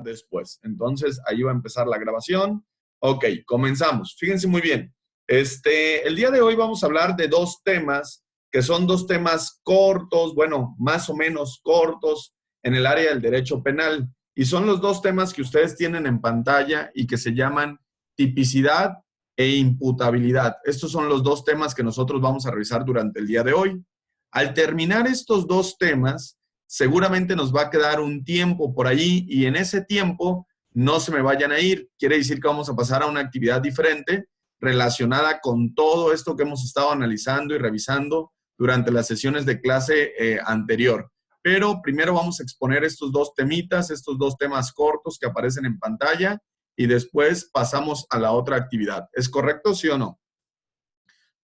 después. Entonces, ahí va a empezar la grabación. Ok, comenzamos. Fíjense muy bien. El día de hoy vamos a hablar de dos temas, que son dos temas cortos, bueno, más o menos cortos en el área del derecho penal. Y son los dos temas que ustedes tienen en pantalla y que se llaman tipicidad e imputabilidad. Estos son los dos temas que nosotros vamos a revisar durante el día de hoy. Al terminar estos dos temas, seguramente nos va a quedar un tiempo por allí y en ese tiempo no se me vayan a ir. Quiere decir que vamos a pasar a una actividad diferente relacionada con todo esto que hemos estado analizando y revisando durante las sesiones de clase anterior. Pero primero vamos a exponer estos dos temitas, estos dos temas cortos que aparecen en pantalla y después pasamos a la otra actividad. ¿Es correcto, sí o no?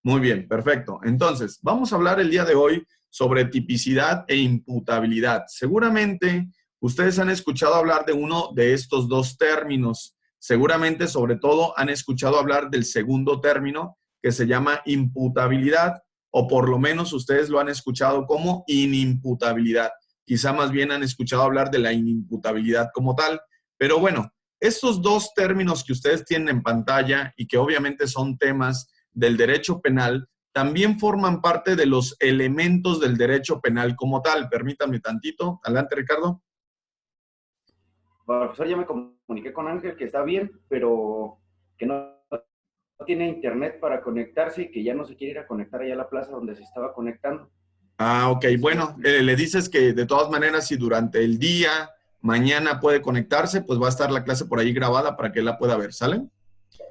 Muy bien, perfecto. Entonces, vamos a hablar el día de hoy sobre tipicidad e imputabilidad. Seguramente ustedes han escuchado hablar de uno de estos dos términos. Seguramente, sobre todo, han escuchado hablar del segundo término que se llama imputabilidad, o por lo menos ustedes lo han escuchado como inimputabilidad. Quizá más bien han escuchado hablar de la inimputabilidad como tal. Pero bueno, estos dos términos que ustedes tienen en pantalla y que obviamente son temas del derecho penal, también forman parte de los elementos del derecho penal como tal. Permítanme tantito. Adelante, Ricardo. Profesor, ya me comuniqué con Ángel que está bien, pero que no tiene internet para conectarse y que ya no se quiere ir a conectar allá a la plaza donde se estaba conectando. Ah, ok. Bueno, le dices que de todas maneras, si durante el día, mañana puede conectarse, pues va a estar la clase por ahí grabada para que él la pueda ver. ¿Sale?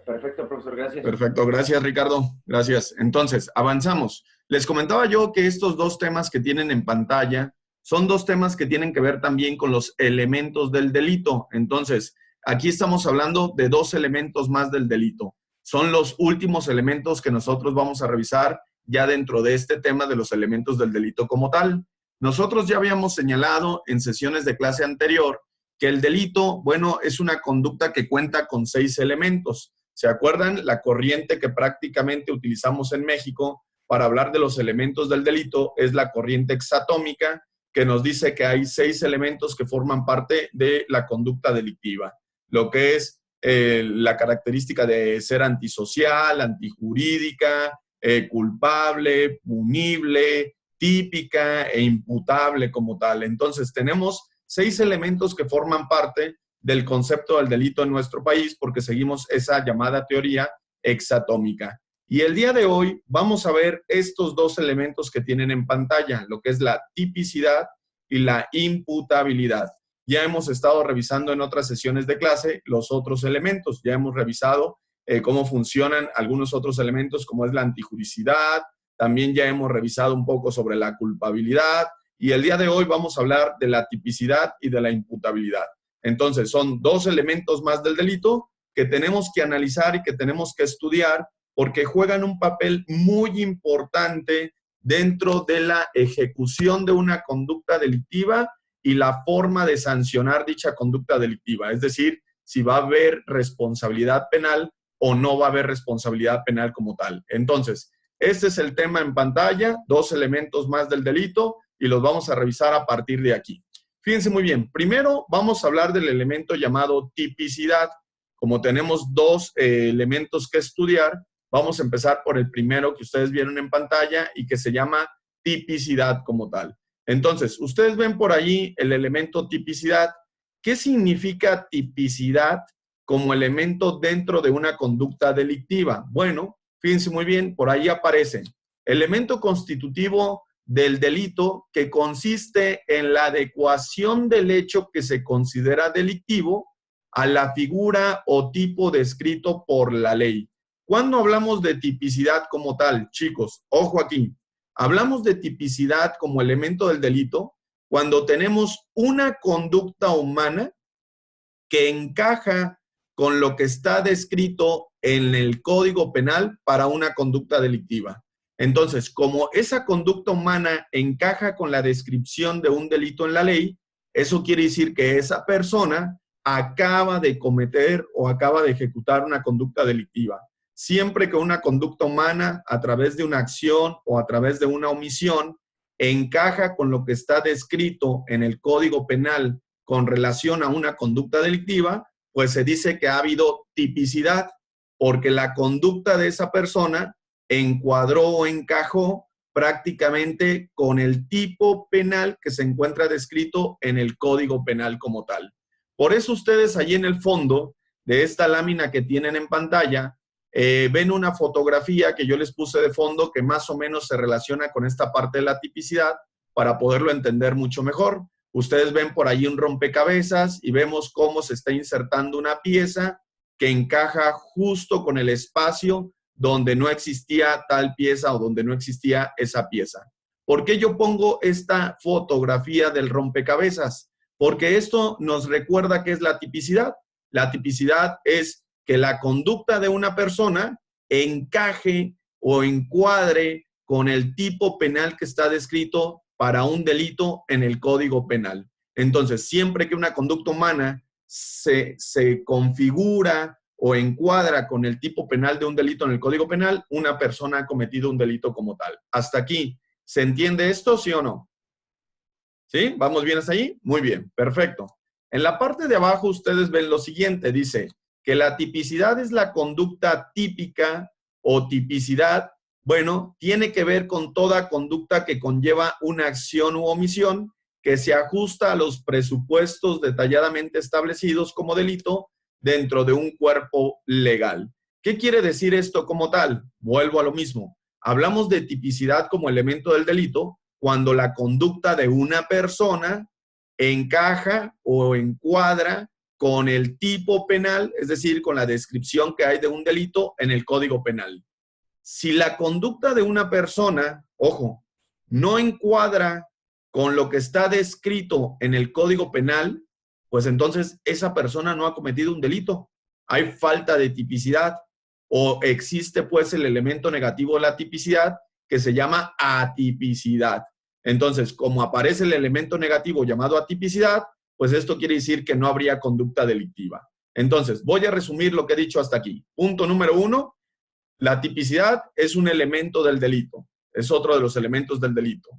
Perfecto, profesor, gracias. Perfecto, gracias Ricardo, gracias. Entonces, avanzamos. Les comentaba yo que estos dos temas que tienen en pantalla son dos temas que tienen que ver también con los elementos del delito. Entonces, aquí estamos hablando de dos elementos más del delito. Son los últimos elementos que nosotros vamos a revisar ya dentro de este tema de los elementos del delito como tal. Nosotros ya habíamos señalado en sesiones de clase anterior que el delito, bueno, es una conducta que cuenta con 6 elementos. ¿Se acuerdan? La corriente que prácticamente utilizamos en México para hablar de los elementos del delito es la corriente exatómica, que nos dice que hay 6 elementos que forman parte de la conducta delictiva. Lo que es la característica de ser antisocial, antijurídica, culpable, punible, típica e imputable como tal. Entonces, tenemos 6 elementos que forman parte del concepto del delito en nuestro país porque seguimos esa llamada teoría exatómica. Y el día de hoy vamos a ver estos dos elementos que tienen en pantalla, lo que es la tipicidad y la imputabilidad. Ya hemos estado revisando en otras sesiones de clase los otros elementos, ya hemos revisado cómo funcionan algunos otros elementos como es la antijuricidad, también ya hemos revisado un poco sobre la culpabilidad y el día de hoy vamos a hablar de la tipicidad y de la imputabilidad. Entonces, son dos elementos más del delito que tenemos que analizar y que tenemos que estudiar porque juegan un papel muy importante dentro de la ejecución de una conducta delictiva y la forma de sancionar dicha conducta delictiva. Es decir, si va a haber responsabilidad penal o no va a haber responsabilidad penal como tal. Entonces, este es el tema en pantalla, dos elementos más del delito y los vamos a revisar a partir de aquí. Fíjense muy bien, primero vamos a hablar del elemento llamado tipicidad. Como tenemos dos elementos que estudiar, vamos a empezar por el primero que ustedes vieron en pantalla y que se llama tipicidad como tal. Entonces, ustedes ven por ahí el elemento tipicidad. ¿Qué significa tipicidad como elemento dentro de una conducta delictiva? Bueno, fíjense muy bien, por ahí aparece elemento constitutivo del delito que consiste en la adecuación del hecho que se considera delictivo a la figura o tipo descrito por la ley. ¿Cuándo hablamos de tipicidad como tal, chicos? Ojo aquí. Hablamos de tipicidad como elemento del delito cuando tenemos una conducta humana que encaja con lo que está descrito en el Código Penal para una conducta delictiva. Entonces, como esa conducta humana encaja con la descripción de un delito en la ley, eso quiere decir que esa persona acaba de cometer o acaba de ejecutar una conducta delictiva. Siempre que una conducta humana, a través de una acción o a través de una omisión, encaja con lo que está descrito en el Código Penal con relación a una conducta delictiva, pues se dice que ha habido tipicidad, porque la conducta de esa persona encuadró o encajó prácticamente con el tipo penal que se encuentra descrito en el Código Penal como tal. Por eso ustedes allí en el fondo de esta lámina que tienen en pantalla, ven una fotografía que yo les puse de fondo que más o menos se relaciona con esta parte de la tipicidad para poderlo entender mucho mejor. Ustedes ven por ahí un rompecabezas y vemos cómo se está insertando una pieza que encaja justo con el espacio donde no existía tal pieza o donde no existía esa pieza. ¿Por qué yo pongo esta fotografía del rompecabezas? Porque esto nos recuerda qué es la tipicidad. La tipicidad es que la conducta de una persona encaje o encuadre con el tipo penal que está descrito para un delito en el Código Penal. Entonces, siempre que una conducta humana se configura o encuadra con el tipo penal de un delito en el Código Penal, una persona ha cometido un delito como tal. ¿Hasta aquí se entiende esto, sí o no? ¿Sí? ¿Vamos bien hasta ahí? Muy bien, perfecto. En la parte de abajo ustedes ven lo siguiente, dice que la tipicidad es la conducta típica o tipicidad, bueno, tiene que ver con toda conducta que conlleva una acción u omisión que se ajusta a los presupuestos detalladamente establecidos como delito dentro de un cuerpo legal. ¿Qué quiere decir esto como tal? Vuelvo a lo mismo. Hablamos de tipicidad como elemento del delito cuando la conducta de una persona encaja o encuadra con el tipo penal, es decir, con la descripción que hay de un delito en el Código Penal. Si la conducta de una persona, ojo, no encuadra con lo que está descrito en el Código Penal, pues entonces esa persona no ha cometido un delito. Hay falta de tipicidad o existe pues el elemento negativo de la tipicidad que se llama atipicidad. Entonces, como aparece el elemento negativo llamado atipicidad, pues esto quiere decir que no habría conducta delictiva. Entonces, voy a resumir lo que he dicho hasta aquí. Punto número 1, la tipicidad es un elemento del delito. Es otro de los elementos del delito.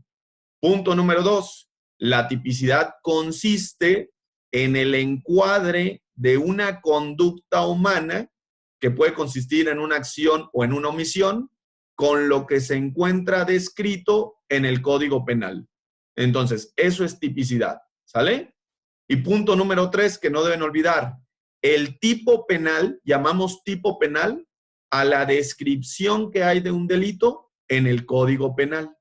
Punto número 2, la tipicidad consiste en el encuadre de una conducta humana que puede consistir en una acción o en una omisión con lo que se encuentra descrito en el Código Penal. Entonces, eso es tipicidad, ¿sale? Y punto número 3, que no deben olvidar, el tipo penal, llamamos tipo penal a la descripción que hay de un delito en el Código Penal.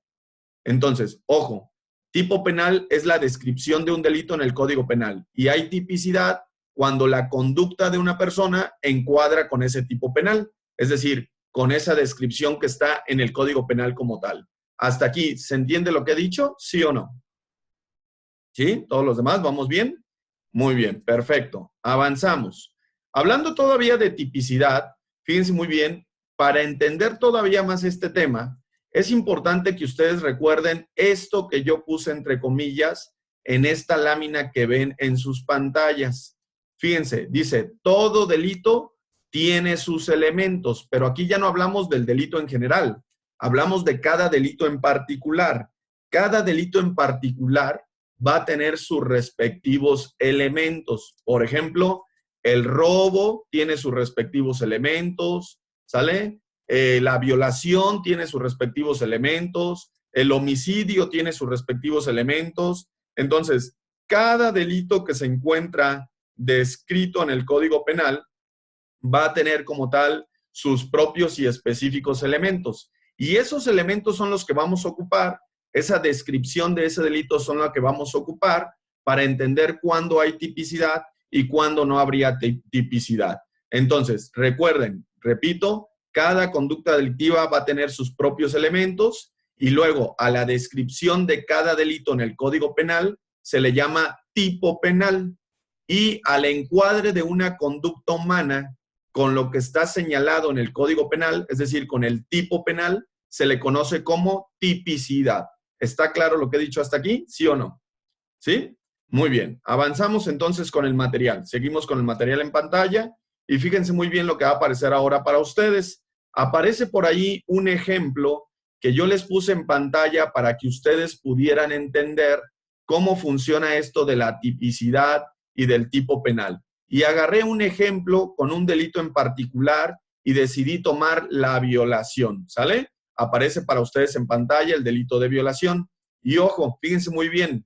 Entonces, ojo, tipo penal es la descripción de un delito en el Código Penal y hay tipicidad cuando la conducta de una persona encuadra con ese tipo penal, es decir, con esa descripción que está en el Código Penal como tal. ¿Hasta aquí se entiende lo que he dicho? ¿Sí o no? ¿Sí? ¿Todos los demás? ¿Vamos bien? Muy bien, perfecto. Avanzamos. Hablando todavía de tipicidad, fíjense muy bien, para entender todavía más este tema, es importante que ustedes recuerden esto que yo puse entre comillas en esta lámina que ven en sus pantallas. Fíjense, dice, todo delito tiene sus elementos, pero aquí ya no hablamos del delito en general, hablamos de cada delito en particular. Cada delito en particular va a tener sus respectivos elementos. Por ejemplo, el robo tiene sus respectivos elementos, ¿sale? La violación tiene sus respectivos elementos, el homicidio tiene sus respectivos elementos. Entonces, cada delito que se encuentra descrito en el Código Penal va a tener como tal sus propios y específicos elementos. Y esos elementos son los que vamos a ocupar, esa descripción de ese delito son la que vamos a ocupar para entender cuándo hay tipicidad y cuándo no habría tipicidad. Entonces, recuerden, repito, cada conducta delictiva va a tener sus propios elementos y luego a la descripción de cada delito en el Código Penal se le llama tipo penal y al encuadre de una conducta humana con lo que está señalado en el Código Penal, es decir, con el tipo penal, se le conoce como tipicidad. ¿Está claro lo que he dicho hasta aquí? ¿Sí o no? ¿Sí? Muy bien. Avanzamos entonces con el material. Seguimos con el material en pantalla y fíjense muy bien lo que va a aparecer ahora para ustedes. Aparece por ahí un ejemplo que yo les puse en pantalla para que ustedes pudieran entender cómo funciona esto de la tipicidad y del tipo penal. Y agarré un ejemplo con un delito en particular y decidí tomar la violación, ¿sale? Aparece para ustedes en pantalla el delito de violación. Y ojo, fíjense muy bien,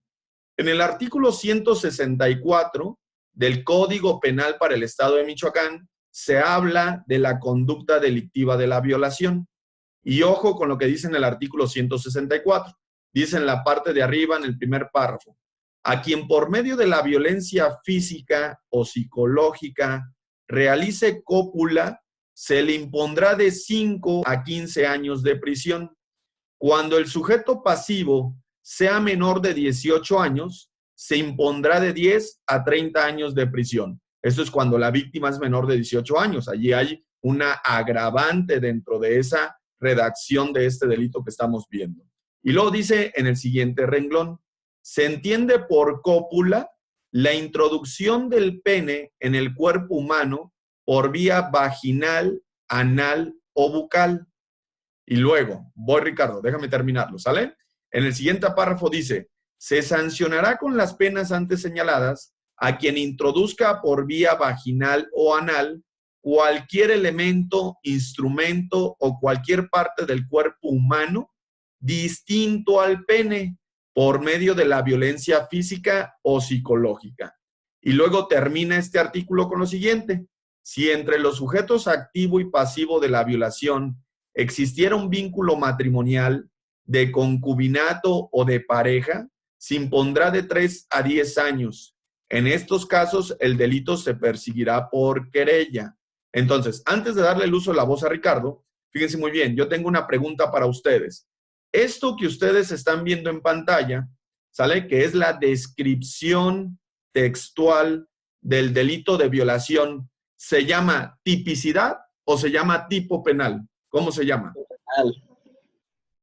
en el artículo 164 del Código Penal para el Estado de Michoacán se habla de la conducta delictiva de la violación. Y ojo con lo que dice en el artículo 164. Dice en la parte de arriba, en el primer párrafo, a quien por medio de la violencia física o psicológica realice cópula, se le impondrá de 5 a 15 años de prisión. Cuando el sujeto pasivo sea menor de 18 años, se impondrá de 10 a 30 años de prisión. Eso es cuando la víctima es menor de 18 años. Allí hay una agravante dentro de esa redacción de este delito que estamos viendo. Y luego dice en el siguiente renglón, se entiende por cópula la introducción del pene en el cuerpo humano por vía vaginal, anal o bucal. Y luego, voy Ricardo, déjame terminarlo, ¿sale? En el siguiente párrafo dice, se sancionará con las penas antes señaladas a quien introduzca por vía vaginal o anal cualquier elemento, instrumento o cualquier parte del cuerpo humano distinto al pene por medio de la violencia física o psicológica. Y luego termina este artículo con lo siguiente. Si entre los sujetos activo y pasivo de la violación existiera un vínculo matrimonial, de concubinato o de pareja, se impondrá de 3 a 10 años. En estos casos, el delito se perseguirá por querella. Entonces, antes de darle el uso de la voz a Ricardo, fíjense muy bien, yo tengo una pregunta para ustedes. Esto que ustedes están viendo en pantalla, ¿sale? Que es la descripción textual del delito de violación, ¿se llama tipicidad o se llama tipo penal? ¿Cómo se llama? Penal.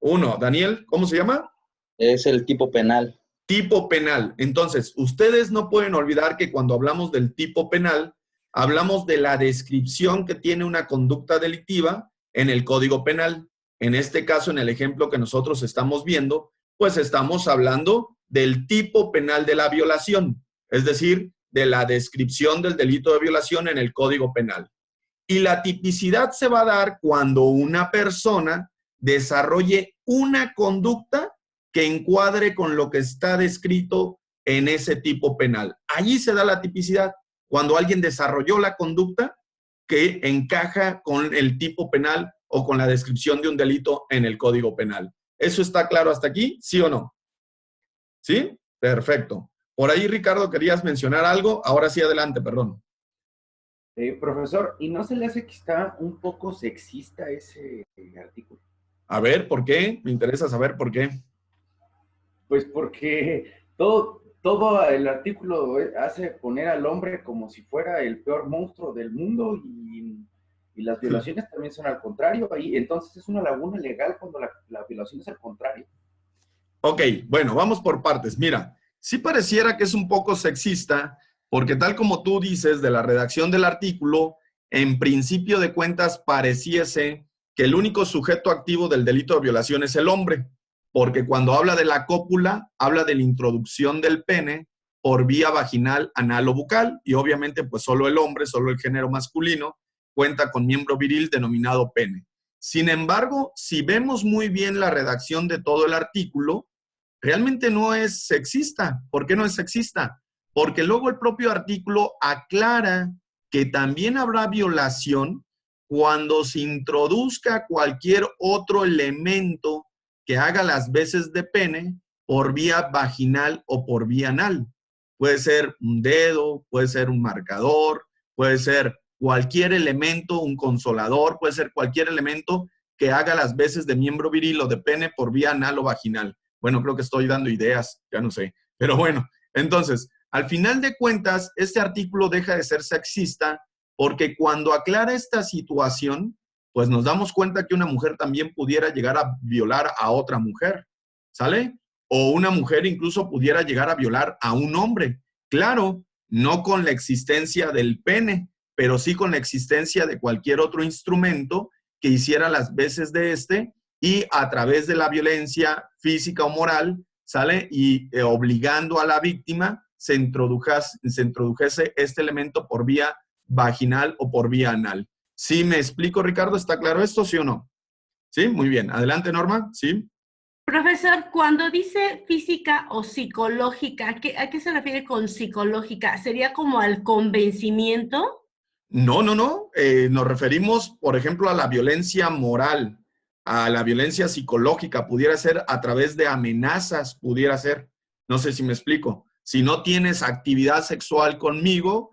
Uno, Daniel, ¿cómo se llama? Es el tipo penal. Tipo penal. Entonces, ustedes no pueden olvidar que cuando hablamos del tipo penal, hablamos de la descripción que tiene una conducta delictiva en el Código Penal. En este caso, en el ejemplo que nosotros estamos viendo, pues estamos hablando del tipo penal de la violación, es decir, de la descripción del delito de violación en el Código Penal. Y la tipicidad se va a dar cuando una persona desarrolle una conducta que encuadre con lo que está descrito en ese tipo penal. Allí se da la tipicidad, cuando alguien desarrolló la conducta que encaja con el tipo penal o con la descripción de un delito en el Código Penal. ¿Eso está claro hasta aquí? ¿Sí o no? ¿Sí? Perfecto. Por ahí, Ricardo, ¿querías mencionar algo? Ahora sí, adelante, perdón. Profesor, ¿y no se le hace que está un poco sexista ese artículo? A ver, ¿por qué? Me interesa saber por qué. Pues porque todo el artículo hace poner al hombre como si fuera el peor monstruo del mundo y las violaciones también son al contrario. Ahí, entonces es una laguna legal cuando la violación es al contrario. Ok, bueno, vamos por partes. Mira, sí pareciera que es un poco sexista, porque tal como tú dices de la redacción del artículo, en principio de cuentas pareciese que el único sujeto activo del delito de violación es el hombre, porque cuando habla de la cópula, habla de la introducción del pene por vía vaginal, anal o bucal, y obviamente pues solo el hombre, solo el género masculino, cuenta con miembro viril denominado pene. Sin embargo, si vemos muy bien la redacción de todo el artículo, realmente no es sexista. ¿Por qué no es sexista? Porque luego el propio artículo aclara que también habrá violación cuando se introduzca cualquier otro elemento que haga las veces de pene por vía vaginal o por vía anal. Puede ser un dedo, puede ser un marcador, puede ser cualquier elemento, un consolador, puede ser cualquier elemento que haga las veces de miembro viril o de pene por vía anal o vaginal. Bueno, creo que estoy dando ideas, ya no sé. Pero bueno, entonces, al final de cuentas, este artículo deja de ser sexista porque cuando aclara esta situación, pues nos damos cuenta que una mujer también pudiera llegar a violar a otra mujer, ¿sale? O una mujer incluso pudiera llegar a violar a un hombre. Claro, no con la existencia del pene, pero sí con la existencia de cualquier otro instrumento que hiciera las veces de este y a través de la violencia física o moral ¿sale? Y obligando a la víctima se introdujese este elemento por vía vaginal o por vía anal. ¿Sí me explico, Ricardo? ¿Está claro esto, sí o no? Sí, muy bien. Adelante, Norma. Sí. Profesor, cuando dice física o psicológica, ¿a qué se refiere con psicológica? ¿Sería como al convencimiento? No, no, no. Nos referimos, por ejemplo, a la violencia moral, a la violencia psicológica. Pudiera ser a través de amenazas, pudiera ser. No sé si me explico. Si no tienes actividad sexual conmigo,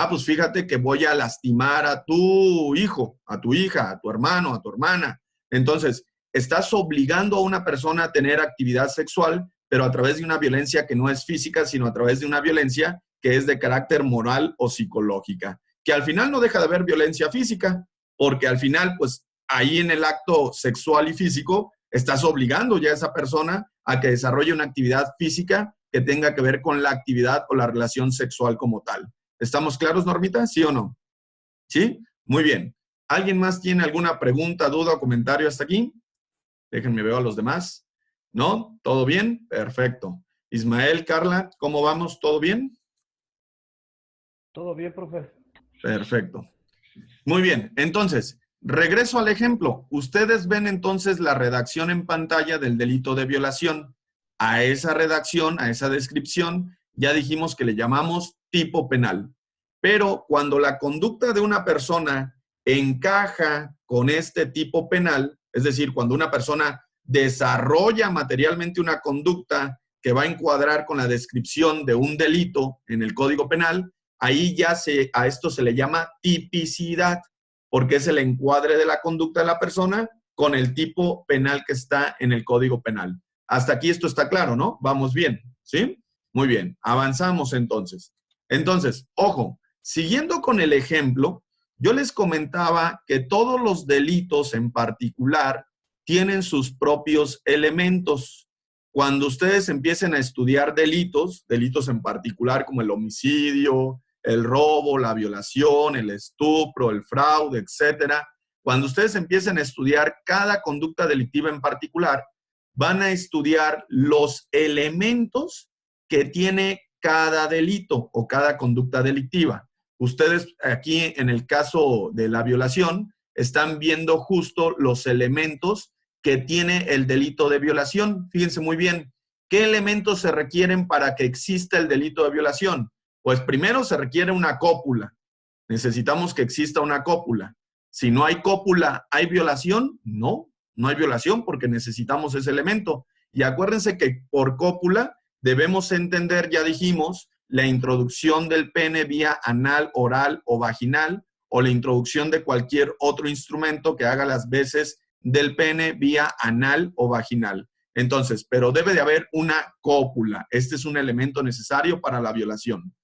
pues fíjate que voy a lastimar a tu hijo, a tu hija, a tu hermano, a tu hermana. Entonces, estás obligando a una persona a tener actividad sexual, pero a través de una violencia que no es física, sino a través de una violencia que es de carácter moral o psicológica, que al final no deja de haber violencia física, porque al final, pues ahí en el acto sexual y físico, estás obligando ya a esa persona a que desarrolle una actividad física que tenga que ver con la actividad o la relación sexual como tal. ¿Estamos claros, Normita? ¿Sí o no? ¿Sí? Muy bien. ¿Alguien más tiene alguna pregunta, duda o comentario hasta aquí? Déjenme ver a los demás. ¿No? ¿Todo bien? Perfecto. Ismael, Carla, ¿cómo vamos? ¿Todo bien? Todo bien, profe. Perfecto. Muy bien. Entonces, regreso al ejemplo. Ustedes ven entonces la redacción en pantalla del delito de violación. A esa redacción, a esa descripción, ya dijimos que le llamamos tipo penal. Pero cuando la conducta de una persona encaja con este tipo penal, es decir, cuando una persona desarrolla materialmente una conducta que va a encuadrar con la descripción de un delito en el Código Penal, ahí ya a esto se le llama tipicidad, porque es el encuadre de la conducta de la persona con el tipo penal que está en el Código Penal. Hasta aquí esto está claro, ¿no? Vamos bien, ¿sí? Muy bien, avanzamos entonces. Entonces, ojo, siguiendo con el ejemplo, yo les comentaba que todos los delitos en particular tienen sus propios elementos. Cuando ustedes empiecen a estudiar delitos en particular como el homicidio, el robo, la violación, el estupro, el fraude, etcétera, cuando ustedes empiecen a estudiar cada conducta delictiva en particular, van a estudiar los elementos que tiene cada delito o cada conducta delictiva. Ustedes aquí en el caso de la violación están viendo justo los elementos que tiene el delito de violación. Fíjense muy bien, ¿qué elementos se requieren para que exista el delito de violación? Pues primero se requiere una cópula. Necesitamos que exista una cópula. Si no hay cópula, ¿hay violación? No, no hay violación porque necesitamos ese elemento. Y acuérdense que por cópula debemos entender, ya dijimos, la introducción del pene vía anal, oral o vaginal, o la introducción de cualquier otro instrumento que haga las veces del pene vía anal o vaginal. Entonces, pero debe de haber una cópula. Este es un elemento necesario para la violación.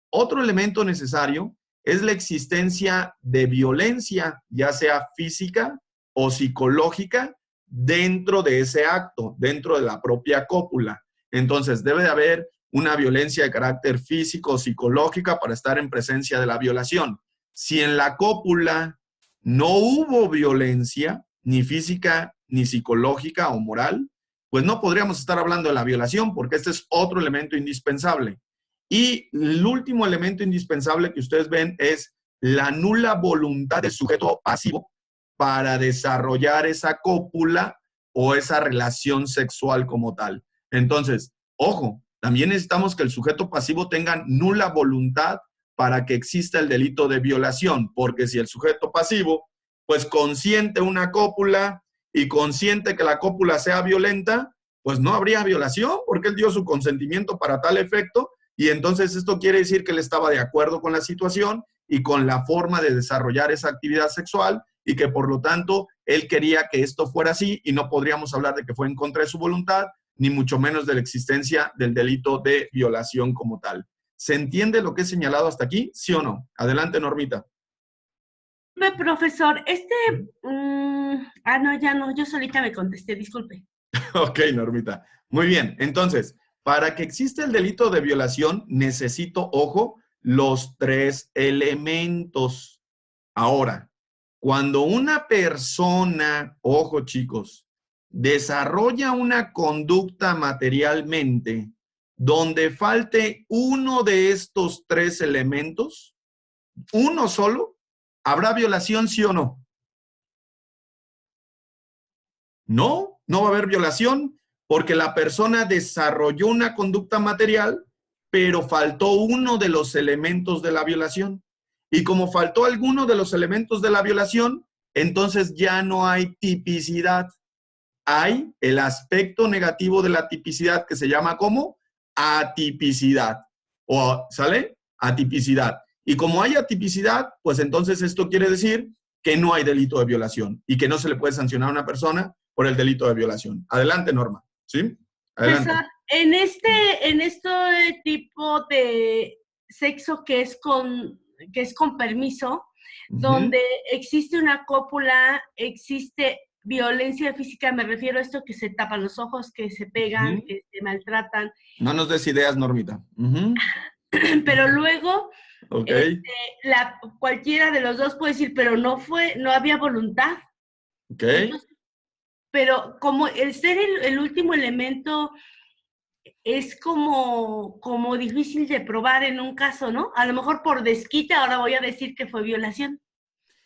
Otro elemento necesario es la existencia de violencia, ya sea física o psicológica, dentro de ese acto, dentro de la propia cópula. Entonces, debe de haber una violencia de carácter físico o psicológica para estar en presencia de la violación. Si en la cópula no hubo violencia, ni física, ni psicológica o moral, pues no podríamos estar hablando de la violación, porque este es otro elemento indispensable. Y el último elemento indispensable que ustedes ven es la nula voluntad del sujeto pasivo para desarrollar esa cópula o esa relación sexual como tal. Entonces, ojo, también necesitamos que el sujeto pasivo tenga nula voluntad para que exista el delito de violación, porque si el sujeto pasivo, pues consiente una cópula y consiente que la cópula sea violenta, pues no habría violación, porque él dio su consentimiento para tal efecto, y entonces esto quiere decir que él estaba de acuerdo con la situación y con la forma de desarrollar esa actividad sexual, y que por lo tanto él quería que esto fuera así, y no podríamos hablar de que fue en contra de su voluntad, ni mucho menos de la existencia del delito de violación como tal. ¿Se entiende lo que he señalado hasta aquí? ¿Sí o no? Adelante, Normita. Profesor, no, ya no, yo solita me contesté, disculpe. Ok, Normita. Muy bien, entonces, para que exista el delito de violación, necesito, ojo, los 3 elementos. Ahora, cuando una persona, ojo chicos, desarrolla una conducta materialmente donde falte uno de estos tres elementos, uno solo, ¿habrá violación, sí o no? No, no va a haber violación porque la persona desarrolló una conducta material, pero faltó uno de los elementos de la violación. Y como faltó alguno de los elementos de la violación, entonces ya no hay tipicidad. Hay el aspecto negativo de la tipicidad que se llama ¿cómo? Atipicidad. ¿Sale? Atipicidad. Y como hay atipicidad, pues entonces esto quiere decir que no hay delito de violación y que no se le puede sancionar a una persona por el delito de violación. Adelante, Norma. ¿Sí? Adelante. Profesor, en este tipo de sexo que es con permiso, donde existe una cópula, existe violencia física, me refiero a esto que se tapan los ojos, que se pegan, que se maltratan. No nos des ideas, Normita. Pero luego, Okay. Cualquiera de los dos puede decir, pero no había voluntad. Okay. Entonces, pero como el ser el último elemento es como difícil de probar en un caso, ¿no? A lo mejor por desquite ahora voy a decir que fue violación.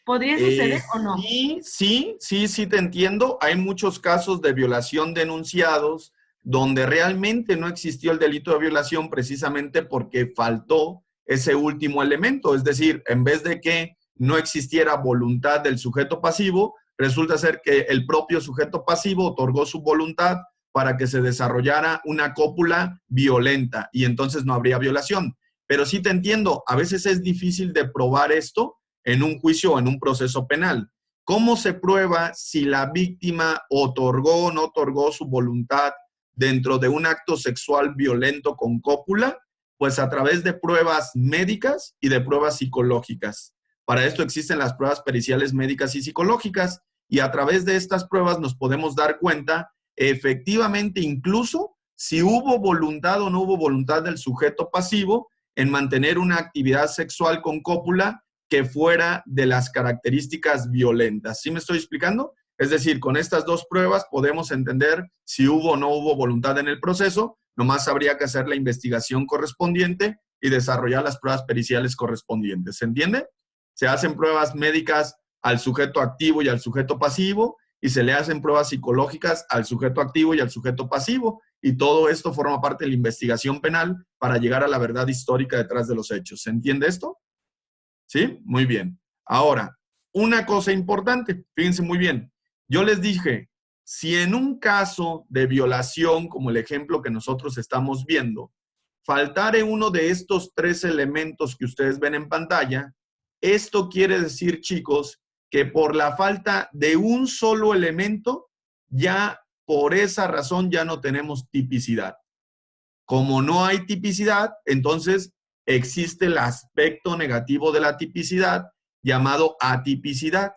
¿Podría suceder o no? Sí, te entiendo. Hay muchos casos de violación denunciados donde realmente no existió el delito de violación precisamente porque faltó ese último elemento. Es decir, en vez de que no existiera voluntad del sujeto pasivo, resulta ser que el propio sujeto pasivo otorgó su voluntad para que se desarrollara una cópula violenta y entonces no habría violación. Pero sí te entiendo, a veces es difícil de probar esto en un juicio o en un proceso penal. ¿Cómo se prueba si la víctima otorgó o no otorgó su voluntad dentro de un acto sexual violento con cópula? Pues a través de pruebas médicas y de pruebas psicológicas. Para esto existen las pruebas periciales médicas y psicológicas y a través de estas pruebas nos podemos dar cuenta efectivamente incluso si hubo voluntad o no hubo voluntad del sujeto pasivo en mantener una actividad sexual con cópula que fuera de las características violentas. ¿Sí me estoy explicando? Es decir, con estas dos pruebas podemos entender si hubo o no hubo voluntad en el proceso, nomás habría que hacer la investigación correspondiente y desarrollar las pruebas periciales correspondientes. ¿Se entiende? Se hacen pruebas médicas al sujeto activo y al sujeto pasivo y se le hacen pruebas psicológicas al sujeto activo y al sujeto pasivo y todo esto forma parte de la investigación penal para llegar a la verdad histórica detrás de los hechos. ¿Se entiende esto? ¿Sí? Muy bien. Ahora, una cosa importante, fíjense muy bien. Yo les dije, si en un caso de violación, como el ejemplo que nosotros estamos viendo, faltare uno de estos tres elementos que ustedes ven en pantalla, esto quiere decir, chicos, que por la falta de un solo elemento, ya por esa razón ya no tenemos tipicidad. Como no hay tipicidad, entonces existe el aspecto negativo de la tipicidad llamado atipicidad.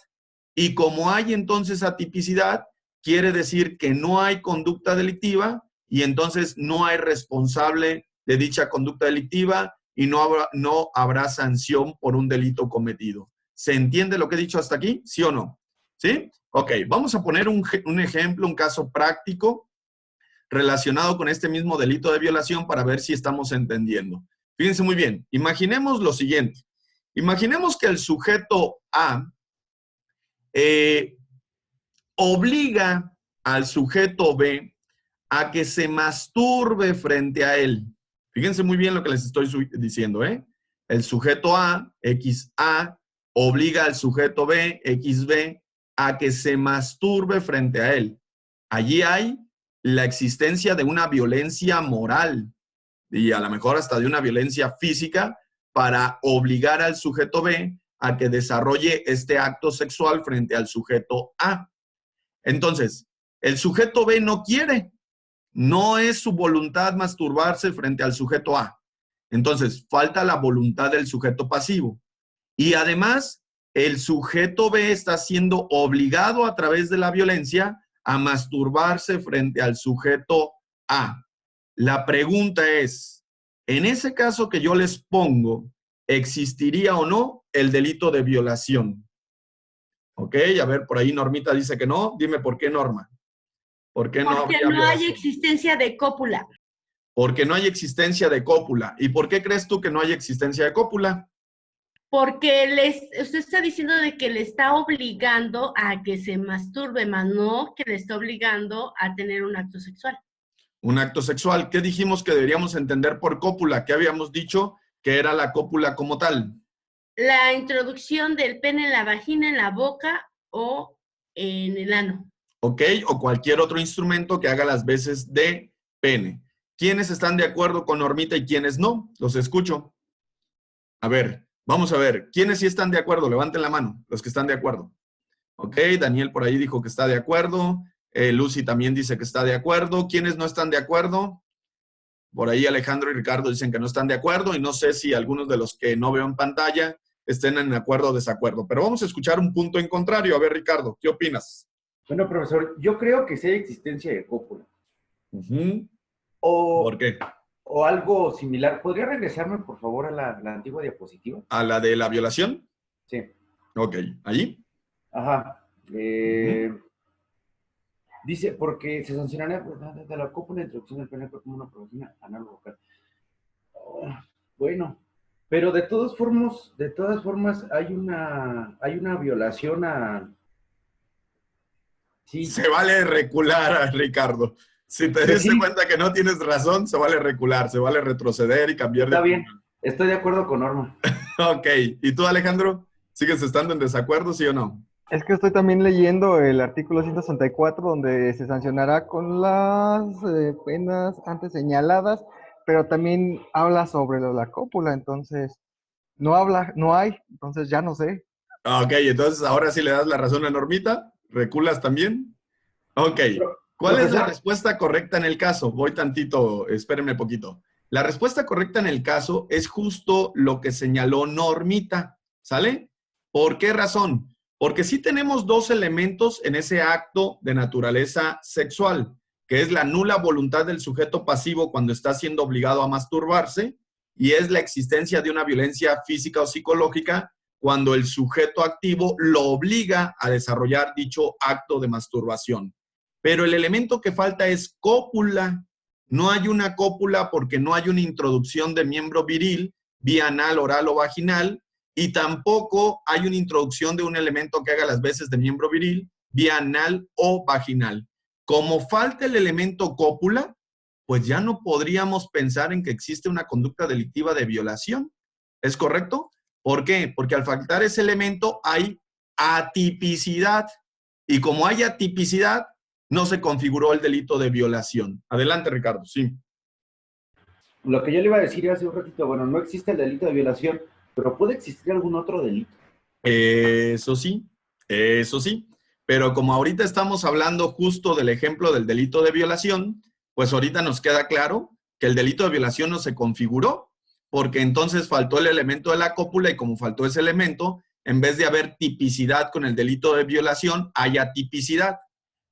Y como hay entonces atipicidad, quiere decir que no hay conducta delictiva y entonces no hay responsable de dicha conducta delictiva y no habrá sanción por un delito cometido. ¿Se entiende lo que he dicho hasta aquí? ¿Sí o no? ¿Sí? Ok, vamos a poner un ejemplo, un caso práctico relacionado con este mismo delito de violación para ver si estamos entendiendo. Fíjense muy bien, imaginemos lo siguiente. Imaginemos que el sujeto A obliga al sujeto B a que se masturbe frente a él. Fíjense muy bien lo que les estoy diciendo, ¿eh? El sujeto A, XA, obliga al sujeto B, XB, a que se masturbe frente a él. Allí hay la existencia de una violencia moral y a lo mejor hasta de una violencia física para obligar al sujeto B a que desarrolle este acto sexual frente al sujeto A. Entonces, el sujeto B no quiere, no es su voluntad masturbarse frente al sujeto A. Entonces, falta la voluntad del sujeto pasivo. Y además, el sujeto B está siendo obligado a través de la violencia a masturbarse frente al sujeto A. La pregunta es, en ese caso que yo les pongo, ¿existiría o no el delito de violación? Ok, a ver, por ahí Normita dice que no. Dime por qué, Norma. ¿Por qué no Porque habría no hay violación? existencia de cópula. Porque no hay existencia de cópula. ¿Y por qué crees tú que no hay existencia de cópula? Porque usted está diciendo de que le está obligando a que se masturbe, más no que le está obligando a tener un acto sexual. Un acto sexual. ¿Qué dijimos que deberíamos entender por cópula? ¿Qué habíamos dicho que era la cópula como tal? La introducción del pene en la vagina, en la boca o en el ano. ¿Ok? O cualquier otro instrumento que haga las veces de pene. ¿Quiénes están de acuerdo con Normita y quiénes no? Los escucho. A ver, vamos a ver. ¿Quiénes sí están de acuerdo? Levanten la mano, los que están de acuerdo. Ok, Daniel por ahí dijo que está de acuerdo. Lucy también dice que está de acuerdo. ¿Quiénes no están de acuerdo? Por ahí Alejandro y Ricardo dicen que no están de acuerdo y no sé si algunos de los que no veo en pantalla estén en acuerdo o desacuerdo. Pero vamos a escuchar un punto en contrario. A ver, Ricardo, ¿qué opinas? Bueno, profesor, yo creo que sí hay existencia de cópula. ¿Por qué? O algo similar. ¿Podría regresarme, por favor, a la antigua diapositiva? ¿A la de la violación? Sí. Ok, ¿allí? Ajá. Dice, porque se sancionaría de la cópula la introducción del pene como una provocación anal vocal. Bueno, pero de todas formas hay una violación a... Sí. Se vale recular, Ricardo. Si te Pues diste sí. cuenta que no tienes razón, se vale recular, se vale retroceder y cambiar de Está bien, opinión. estoy de acuerdo con Norma. Ok, ¿y tú, Alejandro? ¿Sigues estando en desacuerdo, sí o no? Es que estoy también leyendo el artículo 164 donde se sancionará con las penas antes señaladas, pero también habla sobre la cópula, entonces no hay, entonces ya no sé. Ok, entonces ahora sí le das la razón a Normita. ¿Reculas también? Ok. ¿Cuál es la Profesor. respuesta correcta en el caso? Voy tantito, espérenme poquito. La respuesta correcta en el caso es justo lo que señaló Normita, ¿sale? ¿Por qué razón? Porque sí tenemos dos elementos en ese acto de naturaleza sexual, que es la nula voluntad del sujeto pasivo cuando está siendo obligado a masturbarse y es la existencia de una violencia física o psicológica cuando el sujeto activo lo obliga a desarrollar dicho acto de masturbación. Pero el elemento que falta es cópula. No hay una cópula porque no hay una introducción de miembro viril, vía anal, oral o vaginal, y tampoco hay una introducción de un elemento que haga las veces de miembro viril, vía anal o vaginal. Como falta el elemento cópula, pues ya no podríamos pensar en que existe una conducta delictiva de violación. ¿Es correcto? ¿Por qué? Porque al faltar ese elemento hay atipicidad. Y como hay atipicidad, no se configuró el delito de violación. Adelante, Ricardo, sí. Lo que yo le iba a decir hace un ratito, bueno, no existe el delito de violación, pero ¿puede existir algún otro delito? Eso sí, eso sí. Pero como ahorita estamos hablando justo del ejemplo del delito de violación, pues ahorita nos queda claro que el delito de violación no se configuró, porque entonces faltó el elemento de la cópula y como faltó ese elemento, en vez de haber tipicidad con el delito de violación, hay atipicidad.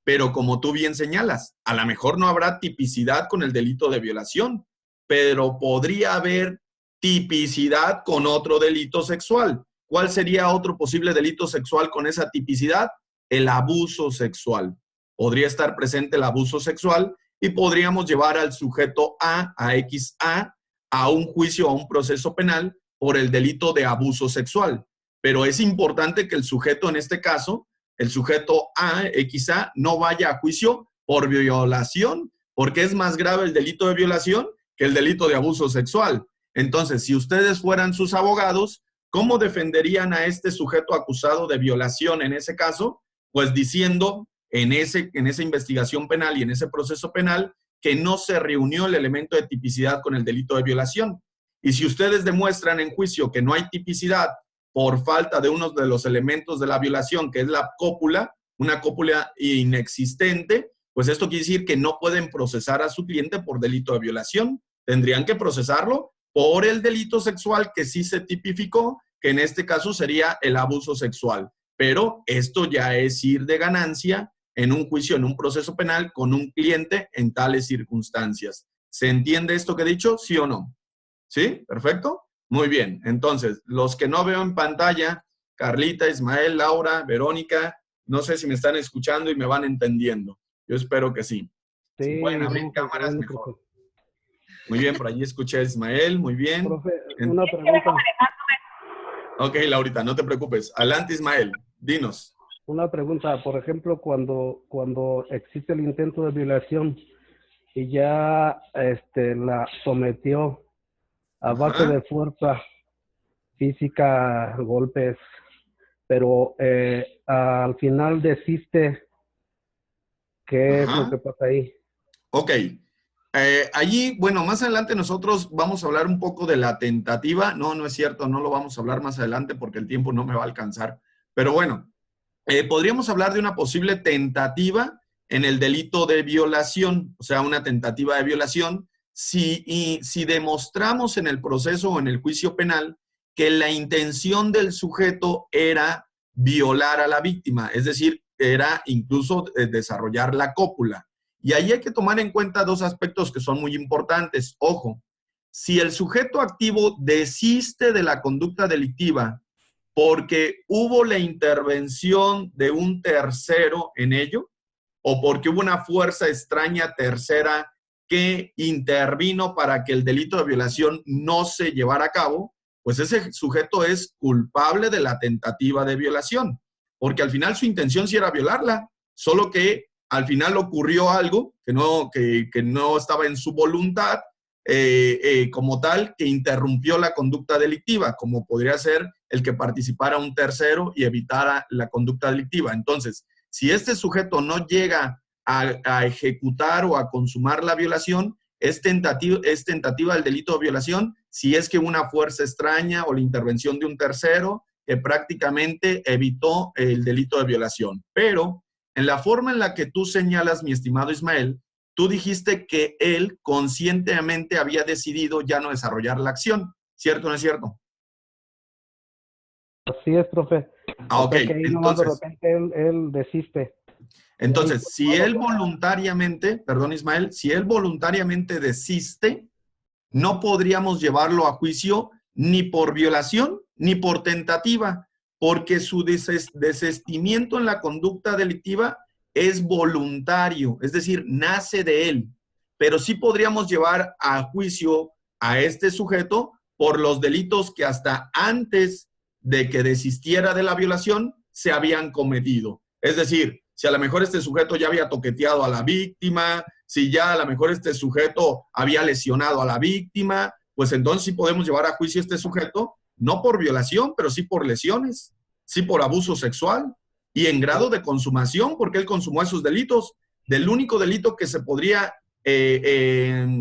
Pero como tú bien señalas, a lo mejor no habrá tipicidad con el delito de violación, pero podría haber tipicidad con otro delito sexual. ¿Cuál sería otro posible delito sexual con esa tipicidad? El abuso sexual. Podría estar presente el abuso sexual y podríamos llevar al sujeto a XA, a un juicio, a un proceso penal por el delito de abuso sexual. Pero es importante que el sujeto, en este caso, el sujeto XA, no vaya a juicio por violación, porque es más grave el delito de violación que el delito de abuso sexual. Entonces, si ustedes fueran sus abogados, ¿cómo defenderían a este sujeto acusado de violación en ese caso? Pues diciendo en esa investigación penal y en ese proceso penal que no se reunió el elemento de tipicidad con el delito de violación. Y si ustedes demuestran en juicio que no hay tipicidad por falta de uno de los elementos de la violación, que es la cópula, una cópula inexistente, pues esto quiere decir que no pueden procesar a su cliente por delito de violación. Tendrían que procesarlo por el delito sexual que sí se tipificó, que en este caso sería el abuso sexual. Pero esto ya es ir de ganancia en un juicio, en un proceso penal con un cliente en tales circunstancias. ¿Se entiende esto que he dicho? ¿Sí o no? ¿Sí? ¿Perfecto? Muy bien. Entonces, los que no veo en pantalla, Carlita, Ismael, Laura, Verónica, no sé si me están escuchando y me van entendiendo. Yo espero que sí. Sí, Si pueden abrir no, cámaras, no, mejor. Muy bien, por allí escuché a Ismael, muy bien. profe, una pregunta. Ok, Laurita, no te preocupes. Adelante, Ismael, dinos. Una pregunta, por ejemplo, cuando existe el intento de violación y ya la sometió a base Ajá. de fuerza física, golpes, pero al final desiste, ¿qué es lo Ajá. que pasa ahí? Ok. Allí, bueno, más adelante nosotros vamos a hablar un poco de la tentativa. No, no es cierto, no lo vamos a hablar más adelante porque el tiempo no me va a alcanzar. Pero bueno, podríamos hablar de una posible tentativa en el delito de violación, o sea, una tentativa de violación, si demostramos en el proceso o en el juicio penal que la intención del sujeto era violar a la víctima, es decir, era incluso desarrollar la cópula. Y ahí hay que tomar en cuenta dos aspectos que son muy importantes. Ojo, si el sujeto activo desiste de la conducta delictiva porque hubo la intervención de un tercero en ello, o porque hubo una fuerza extraña tercera que intervino para que el delito de violación no se llevara a cabo, pues ese sujeto es culpable de la tentativa de violación, porque al final su intención sí era violarla, solo que al final ocurrió algo que no estaba en su voluntad como tal, que interrumpió la conducta delictiva, como podría ser el que participara un tercero y evitara la conducta delictiva. Entonces, si este sujeto no llega a ejecutar o a consumar la violación, es tentativa del delito de violación si es que una fuerza extraña o la intervención de un tercero que prácticamente evitó el delito de violación. Pero en la forma en la que tú señalas, mi estimado Ismael, tú dijiste que él conscientemente había decidido ya no desarrollar la acción. ¿Cierto o no es cierto? Así es, profe. Ah, O ok. sea que ahí nomás de repente él desiste. Entonces, si él voluntariamente, perdón Ismael, si él voluntariamente desiste, no podríamos llevarlo a juicio ni por violación ni por tentativa, porque su desistimiento en la conducta delictiva es voluntario, es decir, nace de él. Pero sí podríamos llevar a juicio a este sujeto por los delitos que hasta antes de que desistiera de la violación se habían cometido. Es decir, si a lo mejor este sujeto ya había toqueteado a la víctima, si ya a lo mejor este sujeto había lesionado a la víctima, pues entonces sí podemos llevar a juicio a este sujeto, no por violación, pero sí por lesiones, sí por abuso sexual y en grado de consumación, porque él consumó esos delitos. Del único delito que se podría,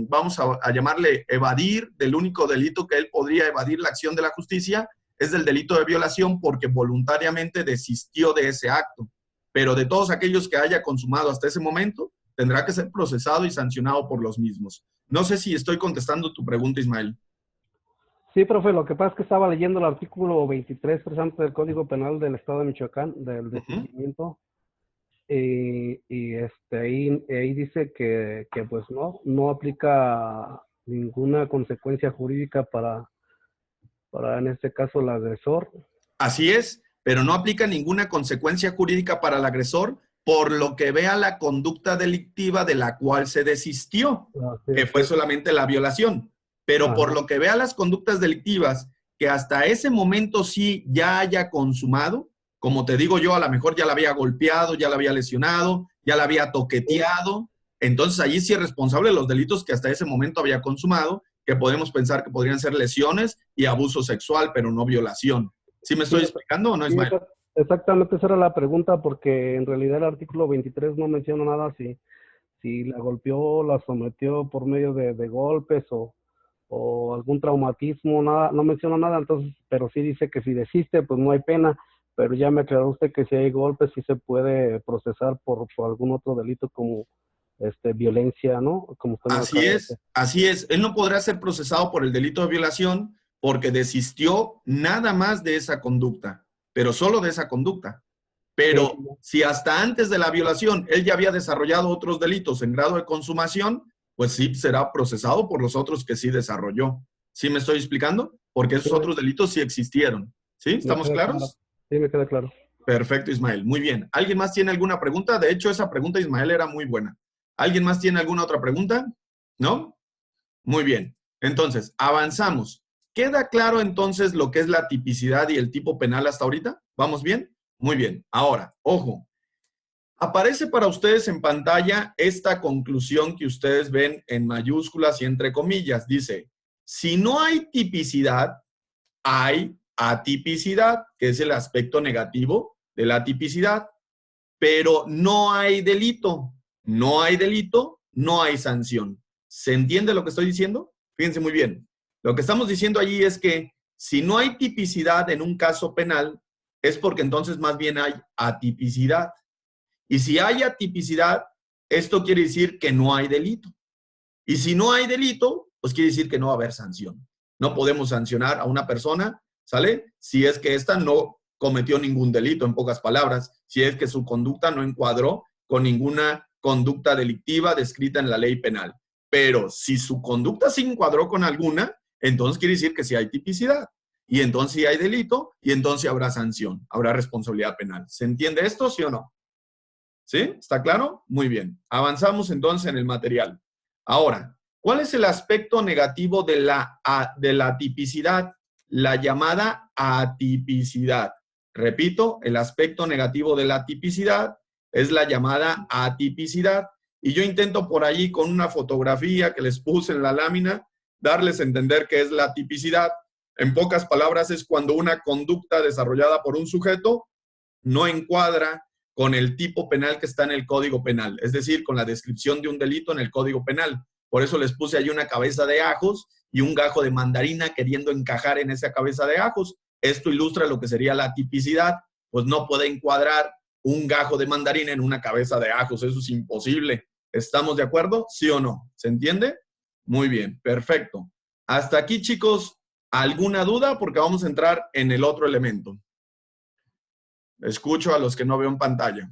vamos a llamarle evadir, del único delito que él podría evadir la acción de la justicia, es del delito de violación porque voluntariamente desistió de ese acto. Pero de todos aquellos que haya consumado hasta ese momento, tendrá que ser procesado y sancionado por los mismos. No sé si estoy contestando tu pregunta, Ismael. Sí, profe, lo que pasa es que estaba leyendo el artículo 23 precisamente del Código Penal del Estado de Michoacán, del desistimiento, y ahí dice que pues no aplica ninguna consecuencia jurídica para en este caso el agresor. Así es, pero no aplica ninguna consecuencia jurídica para el agresor por lo que vea la conducta delictiva de la cual se desistió, que fue solamente la violación. Pero por lo que vea las conductas delictivas que hasta ese momento sí ya haya consumado, como te digo yo, a lo mejor ya la había golpeado, ya la había lesionado, ya la había toqueteado, entonces allí sí es responsable de los delitos que hasta ese momento había consumado, que podemos pensar que podrían ser lesiones y abuso sexual, pero no violación. ¿Sí me estoy explicando o no, Ismael? Exactamente, esa era la pregunta, porque en realidad el artículo 23 no menciona nada si la golpeó, la sometió por medio de golpes o algún traumatismo, nada, no menciona nada, entonces, pero sí dice que si desiste, pues no hay pena, pero ya me aclaró usted que si hay golpes sí se puede procesar por algún otro delito como violencia, ¿no? Como usted así es. Él no podrá ser procesado por el delito de violación porque desistió nada más de esa conducta, pero solo de esa conducta. Pero si hasta antes de la violación él ya había desarrollado otros delitos en grado de consumación, pues sí será procesado por los otros que sí desarrolló. ¿Sí me estoy explicando? Porque esos otros delitos sí existieron. ¿Sí? ¿Estamos claros? Sí, me queda claro. Perfecto, Ismael. Muy bien. ¿Alguien más tiene alguna pregunta? De hecho, esa pregunta, Ismael, era muy buena. ¿Alguien más tiene alguna otra pregunta? ¿No? Muy bien. Entonces, avanzamos. ¿Queda claro entonces lo que es la tipicidad y el tipo penal hasta ahorita? ¿Vamos bien? Muy bien. Ahora, ojo. Aparece para ustedes en pantalla esta conclusión que ustedes ven en mayúsculas y entre comillas. Dice, si no hay tipicidad, hay atipicidad, que es el aspecto negativo de la tipicidad, pero no hay delito. No hay delito, no hay sanción. ¿Se entiende lo que estoy diciendo? Fíjense muy bien. Lo que estamos diciendo allí es que si no hay tipicidad en un caso penal, es porque entonces más bien hay atipicidad. Y si hay atipicidad, esto quiere decir que no hay delito. Y si no hay delito, pues quiere decir que no va a haber sanción. No podemos sancionar a una persona, ¿sale? Si es que ésta no cometió ningún delito, en pocas palabras, si es que su conducta no encuadró con ninguna conducta delictiva descrita en la ley penal. Pero si su conducta se encuadró con alguna, entonces quiere decir que sí hay tipicidad. Y entonces sí hay delito, y entonces habrá sanción, habrá responsabilidad penal. ¿Se entiende esto, sí o no? ¿Sí? ¿Está claro? Muy bien. Avanzamos entonces en el material. Ahora, ¿cuál es el aspecto negativo de la tipicidad? La llamada atipicidad. Repito, el aspecto negativo de la tipicidad es la llamada atipicidad. Y yo intento por allí con una fotografía que les puse en la lámina, darles a entender qué es la tipicidad. En pocas palabras, es cuando una conducta desarrollada por un sujeto no encuadra con el tipo penal que está en el Código Penal, es decir, con la descripción de un delito en el Código Penal. Por eso les puse ahí una cabeza de ajos y un gajo de mandarina queriendo encajar en esa cabeza de ajos. Esto ilustra lo que sería la tipicidad, pues no puede encuadrar un gajo de mandarina en una cabeza de ajos, eso es imposible. ¿Estamos de acuerdo? ¿Sí o no? ¿Se entiende? Muy bien, perfecto. Hasta aquí, chicos, ¿alguna duda? Porque vamos a entrar en el otro elemento. Escucho a los que no veo en pantalla.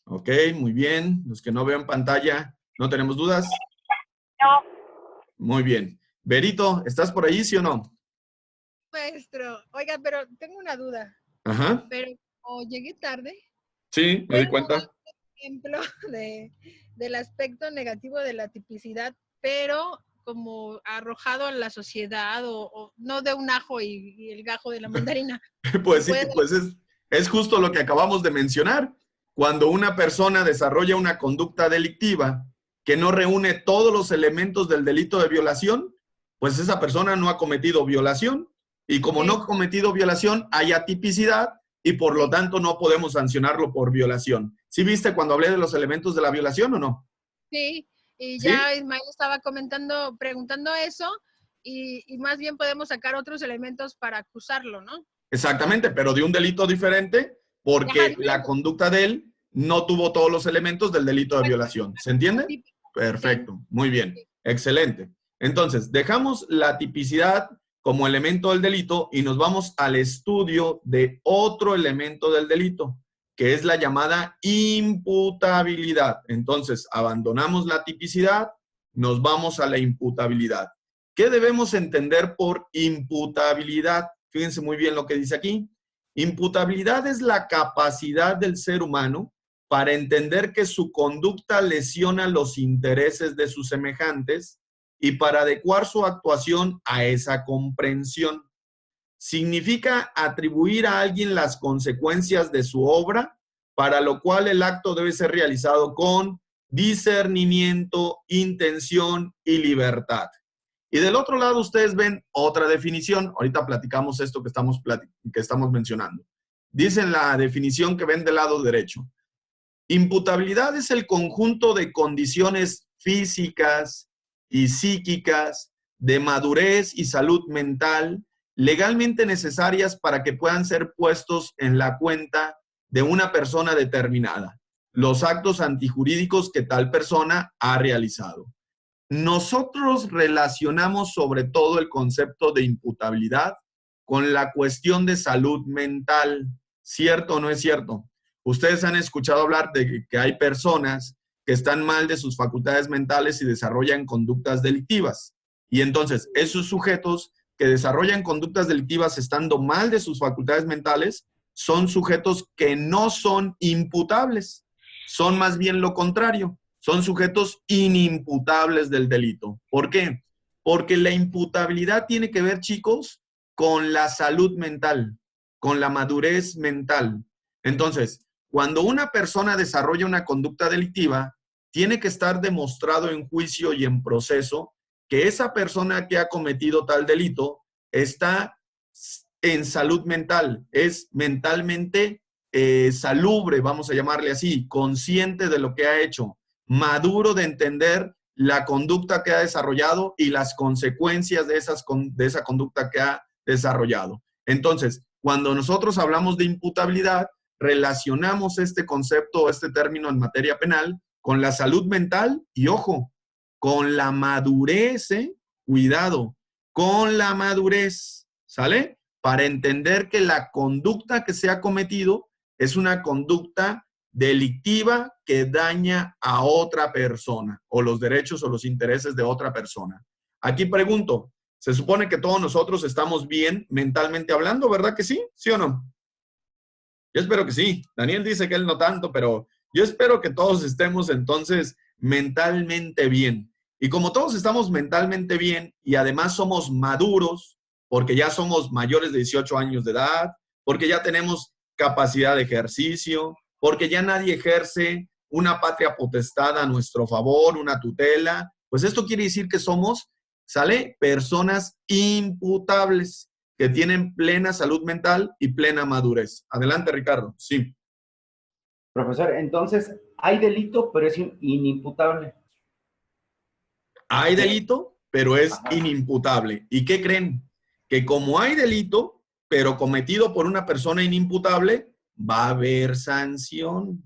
Ok, muy bien. Los que no veo en pantalla, ¿no tenemos dudas? No. Muy bien. Berito, ¿estás por ahí, sí o no? Maestro, oiga, pero tengo una duda. Ajá. Pero o llegué tarde. Sí, me di cuenta. Un ejemplo del aspecto negativo de la tipicidad, pero como arrojado a la sociedad o no de un ajo y el gajo de la mandarina. Pues sí, pues es justo lo que acabamos de mencionar. Cuando una persona desarrolla una conducta delictiva que no reúne todos los elementos del delito de violación, pues esa persona no ha cometido violación. Y como no ha cometido violación, hay atipicidad y por lo tanto no podemos sancionarlo por violación. ¿Sí viste cuando hablé de los elementos de la violación o no? Sí, y ¿Sí? ya Ismael estaba preguntando eso, y más bien podemos sacar otros elementos para acusarlo, ¿no? Exactamente, pero de un delito diferente porque la conducta de él no tuvo todos los elementos del delito de violación. ¿Se entiende? Perfecto, muy bien, excelente. Entonces, dejamos la tipicidad como elemento del delito y nos vamos al estudio de otro elemento del delito, que es la llamada imputabilidad. Entonces, abandonamos la tipicidad, nos vamos a la imputabilidad. ¿Qué debemos entender por imputabilidad? Fíjense muy bien lo que dice aquí. Imputabilidad es la capacidad del ser humano para entender que su conducta lesiona los intereses de sus semejantes y para adecuar su actuación a esa comprensión. Significa atribuir a alguien las consecuencias de su obra, para lo cual el acto debe ser realizado con discernimiento, intención y libertad. Y del otro lado ustedes ven otra definición. Ahorita platicamos esto que estamos mencionando. Dicen la definición que ven del lado derecho. Imputabilidad es el conjunto de condiciones físicas y psíquicas de madurez y salud mental legalmente necesarias para que puedan ser puestos en la cuenta de una persona determinada, los actos antijurídicos que tal persona ha realizado. Nosotros relacionamos sobre todo el concepto de imputabilidad con la cuestión de salud mental. ¿Cierto o no es cierto? Ustedes han escuchado hablar de que hay personas que están mal de sus facultades mentales y desarrollan conductas delictivas. Y entonces, esos sujetos que desarrollan conductas delictivas estando mal de sus facultades mentales, son sujetos que no son imputables, son más bien lo contrario, son sujetos inimputables del delito. ¿Por qué? Porque la imputabilidad tiene que ver, chicos, con la salud mental, con la madurez mental. Entonces, cuando una persona desarrolla una conducta delictiva, tiene que estar demostrado en juicio y en proceso que esa persona que ha cometido tal delito está en salud mental, es mentalmente salubre, vamos a llamarle así, consciente de lo que ha hecho, maduro de entender la conducta que ha desarrollado y las consecuencias de esa conducta que ha desarrollado. Entonces, cuando nosotros hablamos de imputabilidad, relacionamos este concepto, este término en materia penal con la salud mental y, ojo, con la madurez, cuidado, con la madurez, ¿sale? Para entender que la conducta que se ha cometido es una conducta delictiva que daña a otra persona o los derechos o los intereses de otra persona. Aquí pregunto, se supone que todos nosotros estamos bien mentalmente hablando, ¿verdad que sí? ¿Sí o no? Yo espero que sí. Daniel dice que él no tanto, pero yo espero que todos estemos entonces mentalmente bien. Y como todos estamos mentalmente bien y además somos maduros, porque ya somos mayores de 18 años de edad, porque ya tenemos capacidad de ejercicio, porque ya nadie ejerce una patria potestad a nuestro favor, una tutela, pues esto quiere decir que somos, ¿sale? Personas imputables, que tienen plena salud mental y plena madurez. Adelante, Ricardo. Sí. Profesor, entonces, hay delito, pero es inimputable. Hay delito, pero es inimputable. ¿Y qué creen? Que como hay delito, pero cometido por una persona inimputable, va a haber sanción.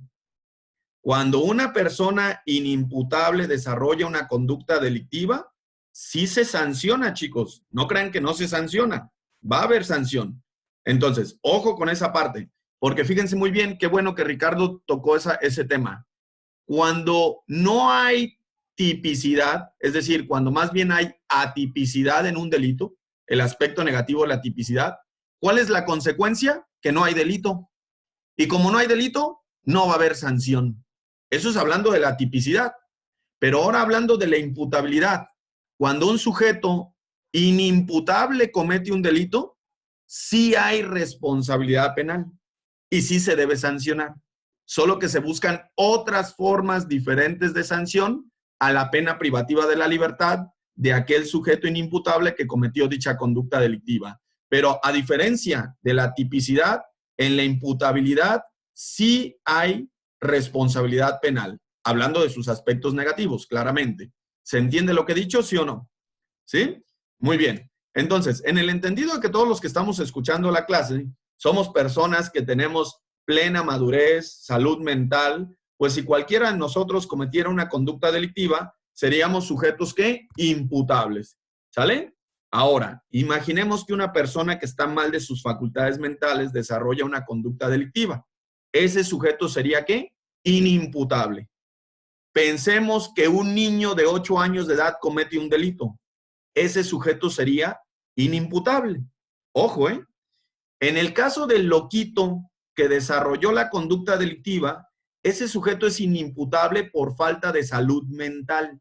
Cuando una persona inimputable desarrolla una conducta delictiva, sí se sanciona, chicos. No crean que no se sanciona. Va a haber sanción. Entonces, ojo con esa parte, porque fíjense muy bien, qué bueno que Ricardo tocó ese tema. Cuando no hay tipicidad, es decir, cuando más bien hay atipicidad en un delito, el aspecto negativo de la tipicidad, ¿cuál es la consecuencia? Que no hay delito. Y como no hay delito, no va a haber sanción. Eso es hablando de la tipicidad. Pero ahora hablando de la imputabilidad, cuando un sujeto inimputable comete un delito, sí hay responsabilidad penal y sí se debe sancionar. Solo que se buscan otras formas diferentes de sanción a la pena privativa de la libertad de aquel sujeto inimputable que cometió dicha conducta delictiva. Pero a diferencia de la tipicidad, en la imputabilidad sí hay responsabilidad penal, hablando de sus aspectos negativos, claramente. ¿Se entiende lo que he dicho, sí o no? ¿Sí? Muy bien. Entonces, en el entendido de que todos los que estamos escuchando la clase somos personas que tenemos plena madurez, salud mental, pues si cualquiera de nosotros cometiera una conducta delictiva, seríamos sujetos ¿qué? Imputables. ¿Sale? Ahora, imaginemos que una persona que está mal de sus facultades mentales desarrolla una conducta delictiva. Ese sujeto sería ¿qué? Inimputable. Pensemos que un niño de 8 años de edad comete un delito. Ese sujeto sería inimputable. Ojo, ¿eh? En el caso del loquito que desarrolló la conducta delictiva, ese sujeto es inimputable por falta de salud mental.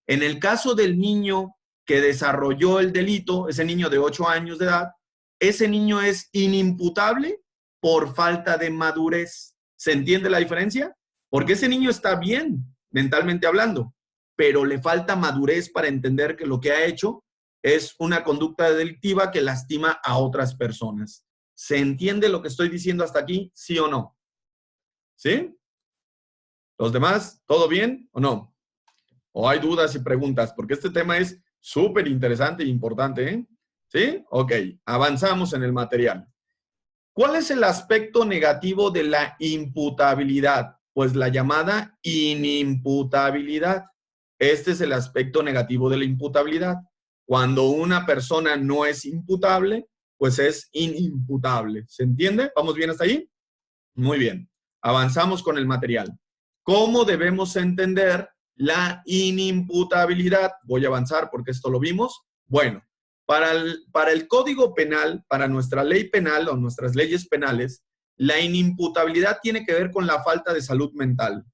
En el caso del niño que desarrolló el delito, ese niño de 8 años de edad, ese niño es inimputable por falta de madurez. ¿Se entiende la diferencia? Porque ese niño está bien, mentalmente hablando, pero le falta madurez para entender que lo que ha hecho es una conducta delictiva que lastima a otras personas. ¿Se entiende lo que estoy diciendo hasta aquí? ¿Sí o no? ¿Sí? ¿Los demás? ¿Todo bien o no? ¿O hay dudas y preguntas? Porque este tema es súper interesante e importante, ¿eh? ¿Sí? Ok, avanzamos en el material. ¿Cuál es el aspecto negativo de la imputabilidad? Pues la llamada inimputabilidad. Este es el aspecto negativo de la imputabilidad. Cuando una persona no es imputable, pues es inimputable. ¿Se entiende? ¿Vamos bien hasta ahí? Muy bien. Avanzamos con el material. ¿Cómo debemos entender la inimputabilidad? Voy a avanzar porque esto lo vimos. Bueno, Para el Código Penal, para nuestra ley penal o nuestras leyes penales, la inimputabilidad tiene que ver con la falta de salud mental.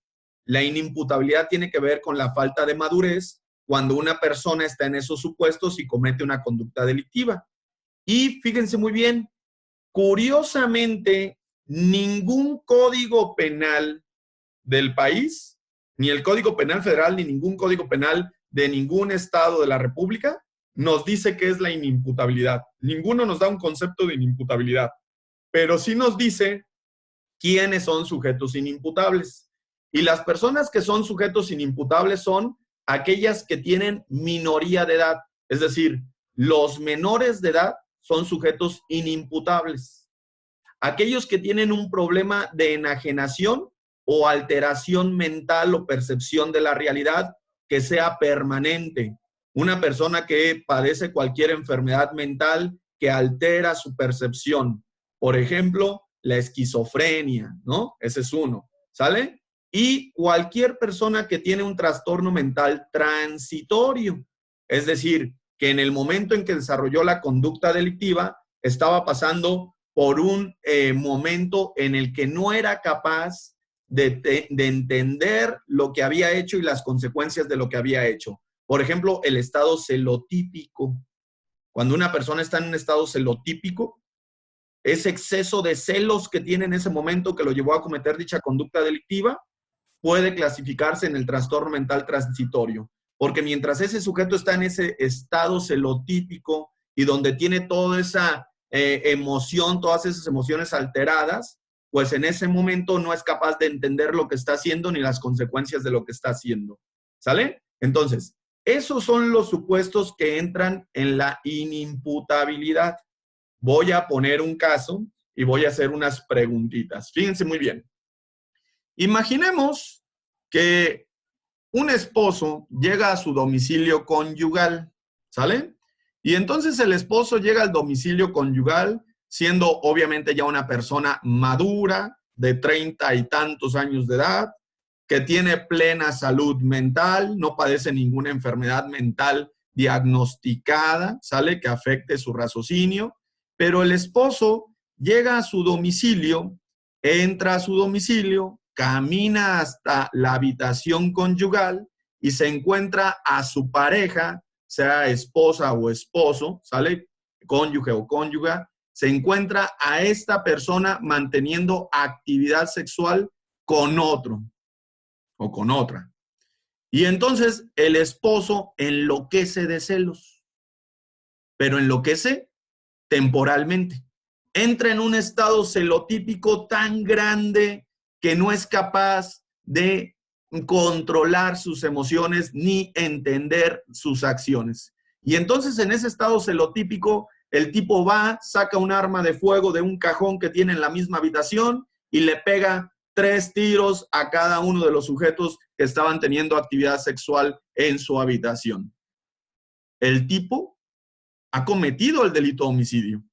La inimputabilidad tiene que ver con la falta de madurez cuando una persona está en esos supuestos y comete una conducta delictiva. Y fíjense muy bien, curiosamente, ningún código penal del país, ni el Código Penal Federal, ni ningún código penal de ningún estado de la República, nos dice qué es la inimputabilidad. Ninguno nos da un concepto de inimputabilidad, pero sí nos dice quiénes son sujetos inimputables. Y las personas que son sujetos inimputables son aquellas que tienen minoría de edad, es decir, los menores de edad son sujetos inimputables. Aquellos que tienen un problema de enajenación o alteración mental o percepción de la realidad que sea permanente. Una persona que padece cualquier enfermedad mental que altera su percepción. Por ejemplo, la esquizofrenia, ¿no? Ese es uno, ¿sale? Y cualquier persona que tiene un trastorno mental transitorio. Es decir, que en el momento en que desarrolló la conducta delictiva, estaba pasando por un momento en el que no era capaz de entender lo que había hecho y las consecuencias de lo que había hecho. Por ejemplo, el estado celotípico. Cuando una persona está en un estado celotípico, ese exceso de celos que tiene en ese momento que lo llevó a cometer dicha conducta delictiva, puede clasificarse en el trastorno mental transitorio. Porque mientras ese sujeto está en ese estado celotípico y donde tiene toda esa emoción, todas esas emociones alteradas, pues en ese momento no es capaz de entender lo que está haciendo ni las consecuencias de lo que está haciendo. ¿Sale? Entonces, esos son los supuestos que entran en la inimputabilidad. Voy a poner un caso y voy a hacer unas preguntitas. Fíjense muy bien. Imaginemos que un esposo llega a su domicilio conyugal, ¿sale? Y entonces el esposo llega al domicilio conyugal siendo obviamente ya una persona madura, de 30 y tantos años de edad, que tiene plena salud mental, no padece ninguna enfermedad mental diagnosticada, ¿sale? Que afecte su raciocinio, pero el esposo llega a su domicilio, entra a su domicilio, camina hasta la habitación conyugal y se encuentra a su pareja, sea esposa o esposo, ¿sale? Cónyuge o cónyuga, se encuentra a esta persona manteniendo actividad sexual con otro o con otra. Y entonces el esposo enloquece de celos, pero enloquece temporalmente. Entra en un estado celotípico tan grande que no es capaz de controlar sus emociones ni entender sus acciones. Y entonces en ese estado celotípico, el tipo va, saca un arma de fuego de un cajón que tiene en la misma habitación y le pega 3 tiros a cada uno de los sujetos que estaban teniendo actividad sexual en su habitación. El tipo ha cometido el delito de homicidio,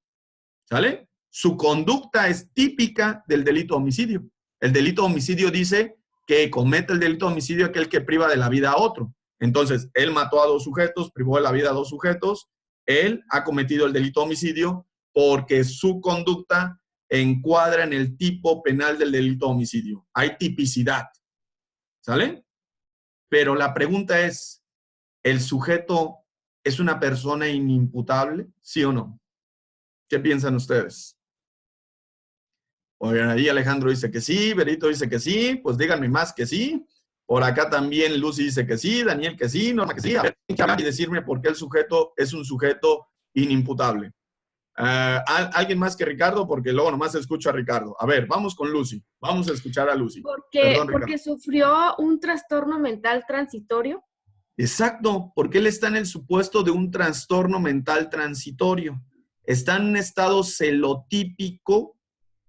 ¿sale? Su conducta es típica del delito de homicidio. El delito de homicidio dice que comete el delito de homicidio aquel que priva de la vida a otro. Entonces, él mató a 2 sujetos, privó de la vida a 2 sujetos. Él ha cometido el delito de homicidio porque su conducta encuadra en el tipo penal del delito de homicidio. Hay tipicidad, ¿sale? Pero la pregunta es, ¿el sujeto es una persona inimputable? ¿Sí o no? ¿Qué piensan ustedes? Oigan, ahí Alejandro dice que sí, Berito dice que sí, pues díganme más que sí. Por acá también Lucy dice que sí, Daniel que sí, Norma que sí. A ver, y decirme por qué el sujeto es un sujeto inimputable. ¿Alguien más que Ricardo? Porque luego nomás escucho a Ricardo. A ver, vamos con Lucy. Vamos a escuchar a Lucy. Porque sufrió un trastorno mental transitorio. Exacto, porque él está en el supuesto de un trastorno mental transitorio. Está en un estado celotípico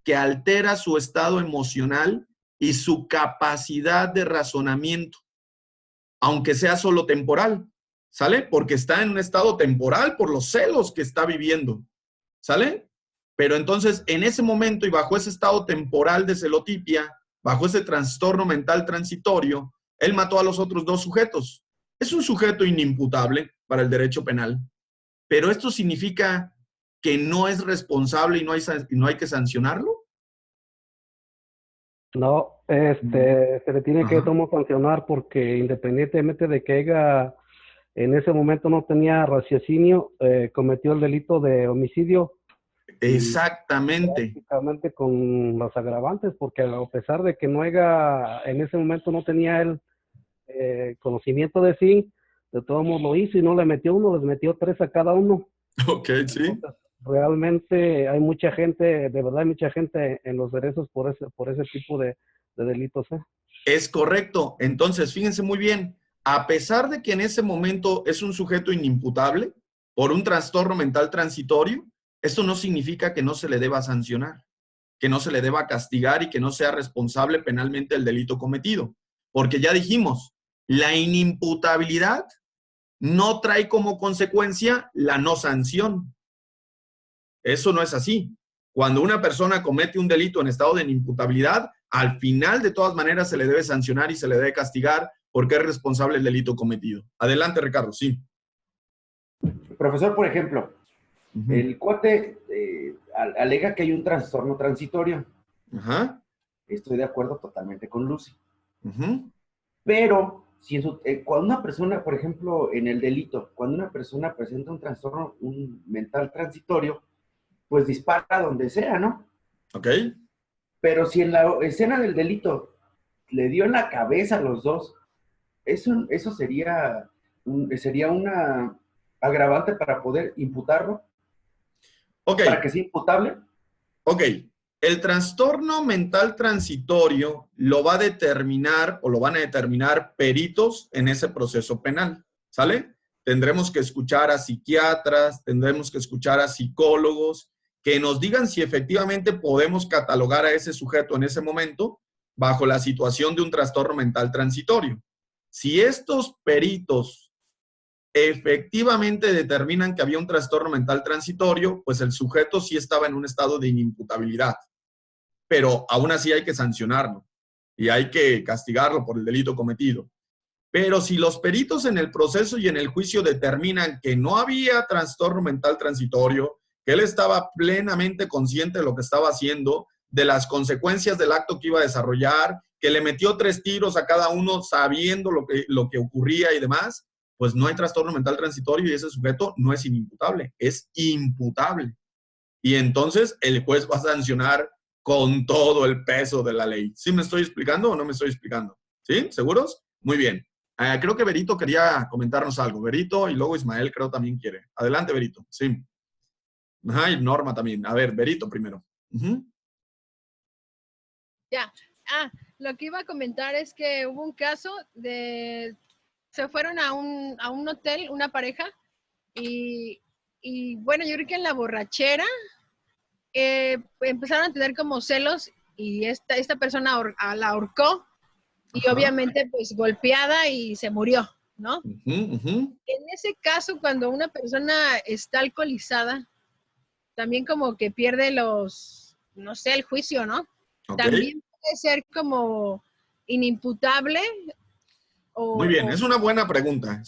que altera su estado emocional y su capacidad de razonamiento, aunque sea solo temporal, ¿sale? Porque está en un estado temporal por los celos que está viviendo, ¿sale? Pero entonces, en ese momento y bajo ese estado temporal de celotipia, bajo ese trastorno mental transitorio, él mató a los otros 2 sujetos. Es un sujeto inimputable para el derecho penal. pero esto significa que no es responsable y no hay que sancionarlo. No, se le tiene que sancionar porque independientemente de que ella en ese momento no tenía raciocinio, cometió el delito de homicidio. Exactamente. Prácticamente con los agravantes, porque a pesar de que no haya, en ese momento no tenía el conocimiento de sí, de todos modos lo hizo y no le metió uno, les metió 3 a cada uno. Ok, sí. Entonces, realmente hay mucha gente, de verdad hay mucha gente en los derechos por ese tipo de delitos. Es correcto. Entonces, fíjense muy bien, a pesar de que en ese momento es un sujeto inimputable por un trastorno mental transitorio, esto no significa que no se le deba sancionar, que no se le deba castigar y que no sea responsable penalmente del delito cometido. Porque ya dijimos, la inimputabilidad no trae como consecuencia la no sanción. Eso no es así. Cuando una persona comete un delito en estado de inimputabilidad, al final de todas maneras se le debe sancionar y se le debe castigar porque es responsable del delito cometido. Adelante, Ricardo, sí. Profesor, por ejemplo, el cuate alega que hay un trastorno transitorio. Ajá. Estoy de acuerdo totalmente con Lucy. Uh-huh. Pero si cuando una persona, por ejemplo, en el delito, cuando una persona presenta un trastorno mental transitorio, pues dispara donde sea, ¿no? Ok. Pero si en la escena del delito le dio en la cabeza a los dos, eso sería una agravante para poder imputarlo. Ok. Para que sea imputable. Ok. El trastorno mental transitorio lo va a determinar o lo van a determinar peritos en ese proceso penal, ¿sale? Tendremos que escuchar a psiquiatras, tendremos que escuchar a psicólogos que nos digan si efectivamente podemos catalogar a ese sujeto en ese momento bajo la situación de un trastorno mental transitorio. Si estos peritos efectivamente determinan que había un trastorno mental transitorio, pues el sujeto sí estaba en un estado de inimputabilidad. Pero aún así hay que sancionarlo y hay que castigarlo por el delito cometido. Pero si los peritos en el proceso y en el juicio determinan que no había trastorno mental transitorio, que él estaba plenamente consciente de lo que estaba haciendo, de las consecuencias del acto que iba a desarrollar, que le metió 3 tiros a cada uno sabiendo lo que ocurría y demás, pues no hay trastorno mental transitorio y ese sujeto no es inimputable, es imputable. Y entonces el juez va a sancionar con todo el peso de la ley. ¿Sí me estoy explicando o no me estoy explicando? ¿Sí? ¿Seguros? Muy bien. Creo que Berito quería comentarnos algo. Berito y luego Ismael creo también quiere. Adelante, Berito. Sí. Ajá, y Norma también. A ver, Berito primero. Ya. Lo que iba a comentar es que hubo un caso se fueron a un hotel, una pareja, y bueno, yo creo que en la borrachera empezaron a tener como celos y esta persona la ahorcó y obviamente pues golpeada y se murió, ¿no? En ese caso, cuando una persona está alcoholizada, también como que pierde no sé, el juicio, ¿no? Okay. También puede ser como inimputable. Muy bien, es una buena pregunta,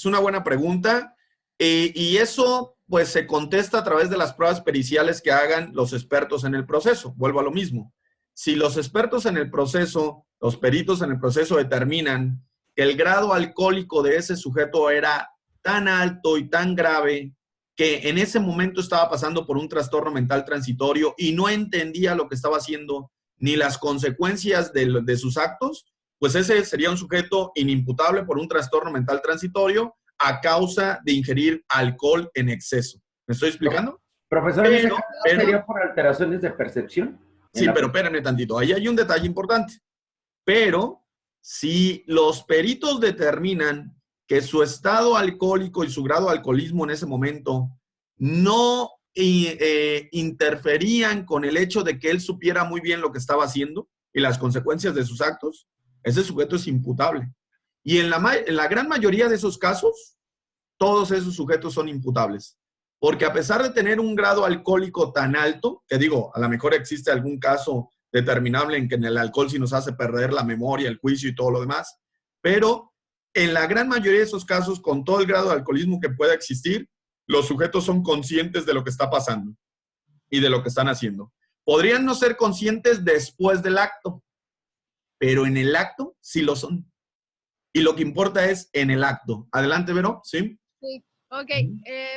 y eso pues se contesta a través de las pruebas periciales que hagan los expertos en el proceso. Vuelvo a lo mismo. Si los expertos en el proceso, los peritos en el proceso determinan que el grado alcohólico de ese sujeto era tan alto y tan grave que en ese momento estaba pasando por un trastorno mental transitorio y no entendía lo que estaba haciendo ni las consecuencias de sus actos, pues ese sería un sujeto inimputable por un trastorno mental transitorio a causa de ingerir alcohol en exceso. ¿Me estoy explicando? Profesor, ¿en ese caso sería por alteraciones de percepción? Sí, pero espérenme tantito. Ahí hay un detalle importante. Pero si los peritos determinan que su estado alcohólico y su grado de alcoholismo en ese momento no interferían con el hecho de que él supiera muy bien lo que estaba haciendo y las consecuencias de sus actos, ese sujeto es imputable. Y en la gran mayoría de esos casos, todos esos sujetos son imputables. Porque a pesar de tener un grado alcohólico tan alto, que digo, a lo mejor existe algún caso determinable en que en el alcohol sí nos hace perder la memoria, el juicio y todo lo demás, pero en la gran mayoría de esos casos, con todo el grado de alcoholismo que pueda existir, los sujetos son conscientes de lo que está pasando y de lo que están haciendo. Podrían no ser conscientes después del acto, pero en el acto sí lo son. Y lo que importa es en el acto. Adelante, Vero, ¿sí? Sí, ok.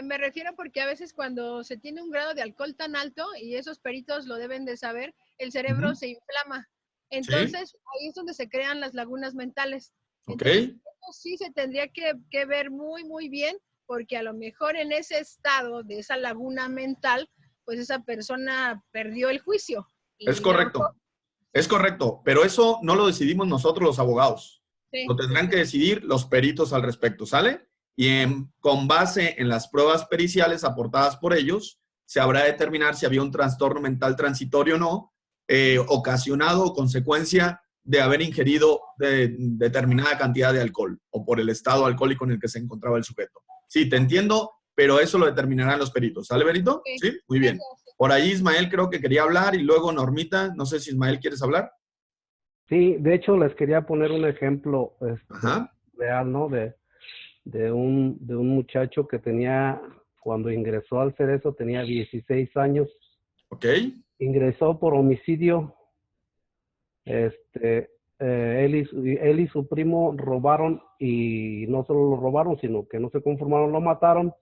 Me refiero porque a veces cuando se tiene un grado de alcohol tan alto, y esos peritos lo deben de saber, el cerebro se inflama. Entonces, ahí es donde se crean las lagunas mentales. Entonces, eso sí se tendría que ver muy, muy bien, porque a lo mejor en ese estado de esa laguna mental, pues esa persona perdió el juicio. Es correcto. Es correcto, pero eso no lo decidimos nosotros los abogados. Sí. Lo tendrán que decidir los peritos al respecto, ¿sale? Y con base en las pruebas periciales aportadas por ellos, se habrá de determinar si había un trastorno mental transitorio o no, ocasionado o consecuencia de haber ingerido determinada cantidad de alcohol o por el estado alcohólico en el que se encontraba el sujeto. Sí, te entiendo, pero eso lo determinarán los peritos. ¿Sale, Berito? Sí, muy bien. Por ahí Ismael creo que quería hablar y luego Normita. No sé si Ismael quieres hablar. Sí, de hecho les quería poner un ejemplo real, ¿no? De un muchacho que tenía, cuando ingresó al Cerezo, tenía 16 años. Ok. Ingresó por homicidio. Él y su primo robaron, y no solo lo robaron, sino que no se conformaron, lo mataron.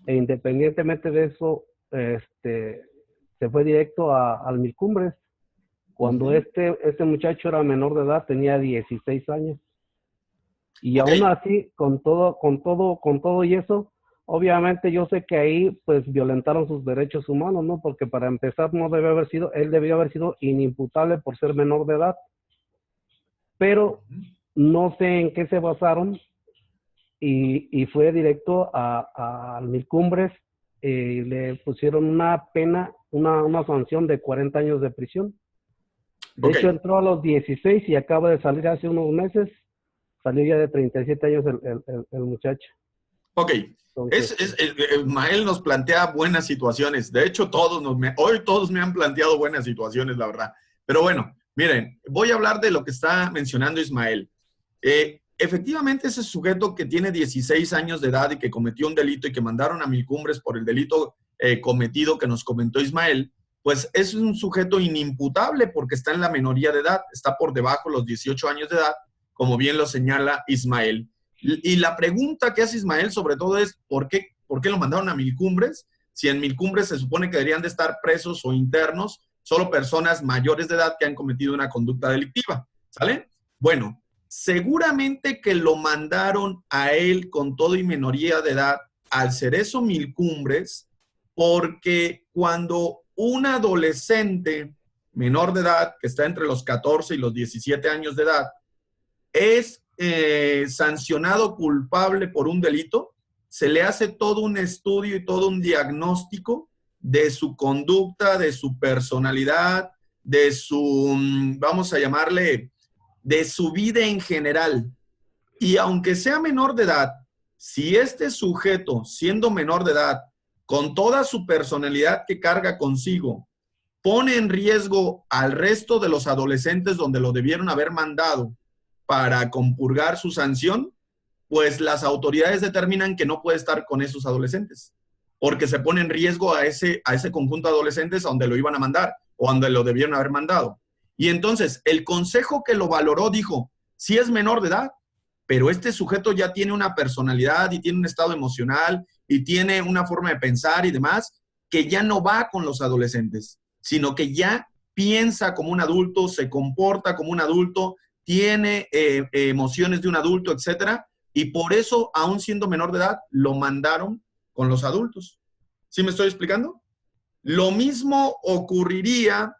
E independientemente de eso, se fue directo al Mil Cumbres. Cuando este muchacho era menor de edad, tenía 16 años. Y aún así, con todo y eso, obviamente yo sé que ahí pues violentaron sus derechos humanos, ¿no? Porque para empezar él debió haber sido inimputable por ser menor de edad. Pero no sé en qué se basaron y fue directo al Mil Cumbres. Le pusieron una pena, una sanción de 40 años de prisión. De hecho, entró a los 16 y acaba de salir hace unos meses. Salió ya de 37 años el muchacho. Ok. Entonces, Ismael nos plantea buenas situaciones. De hecho, hoy todos me han planteado buenas situaciones, la verdad. Pero bueno, miren, voy a hablar de lo que está mencionando Ismael. Efectivamente, ese sujeto que tiene 16 años de edad y que cometió un delito y que mandaron a Mil Cumbres por el delito cometido que nos comentó Ismael, pues es un sujeto inimputable porque está en la minoría de edad, está por debajo de los 18 años de edad, como bien lo señala Ismael. Y la pregunta que hace Ismael sobre todo es, ¿por qué lo mandaron a Mil Cumbres? Si en Mil Cumbres se supone que deberían de estar presos o internos solo personas mayores de edad que han cometido una conducta delictiva, ¿sale? Bueno, seguramente que lo mandaron a él con todo y minoría de edad al Cerezo Mil Cumbres, porque cuando un adolescente menor de edad, que está entre los 14 y los 17 años de edad, es sancionado culpable por un delito, se le hace todo un estudio y todo un diagnóstico de su conducta, de su personalidad, de su, vamos a llamarle, de su vida en general. Y aunque sea menor de edad, si este sujeto, siendo menor de edad, con toda su personalidad que carga consigo, pone en riesgo al resto de los adolescentes donde lo debieron haber mandado para compurgar su sanción, pues las autoridades determinan que no puede estar con esos adolescentes, porque se pone en riesgo a ese conjunto de adolescentes a donde lo iban a mandar o a donde lo debieron haber mandado. Y entonces el consejo que lo valoró dijo, sí es menor de edad, pero este sujeto ya tiene una personalidad y tiene un estado emocional y tiene una forma de pensar y demás, que ya no va con los adolescentes, sino que ya piensa como un adulto, se comporta como un adulto, tiene emociones de un adulto, etcétera, y por eso, aún siendo menor de edad, lo mandaron con los adultos. ¿Sí me estoy explicando? Lo mismo ocurriría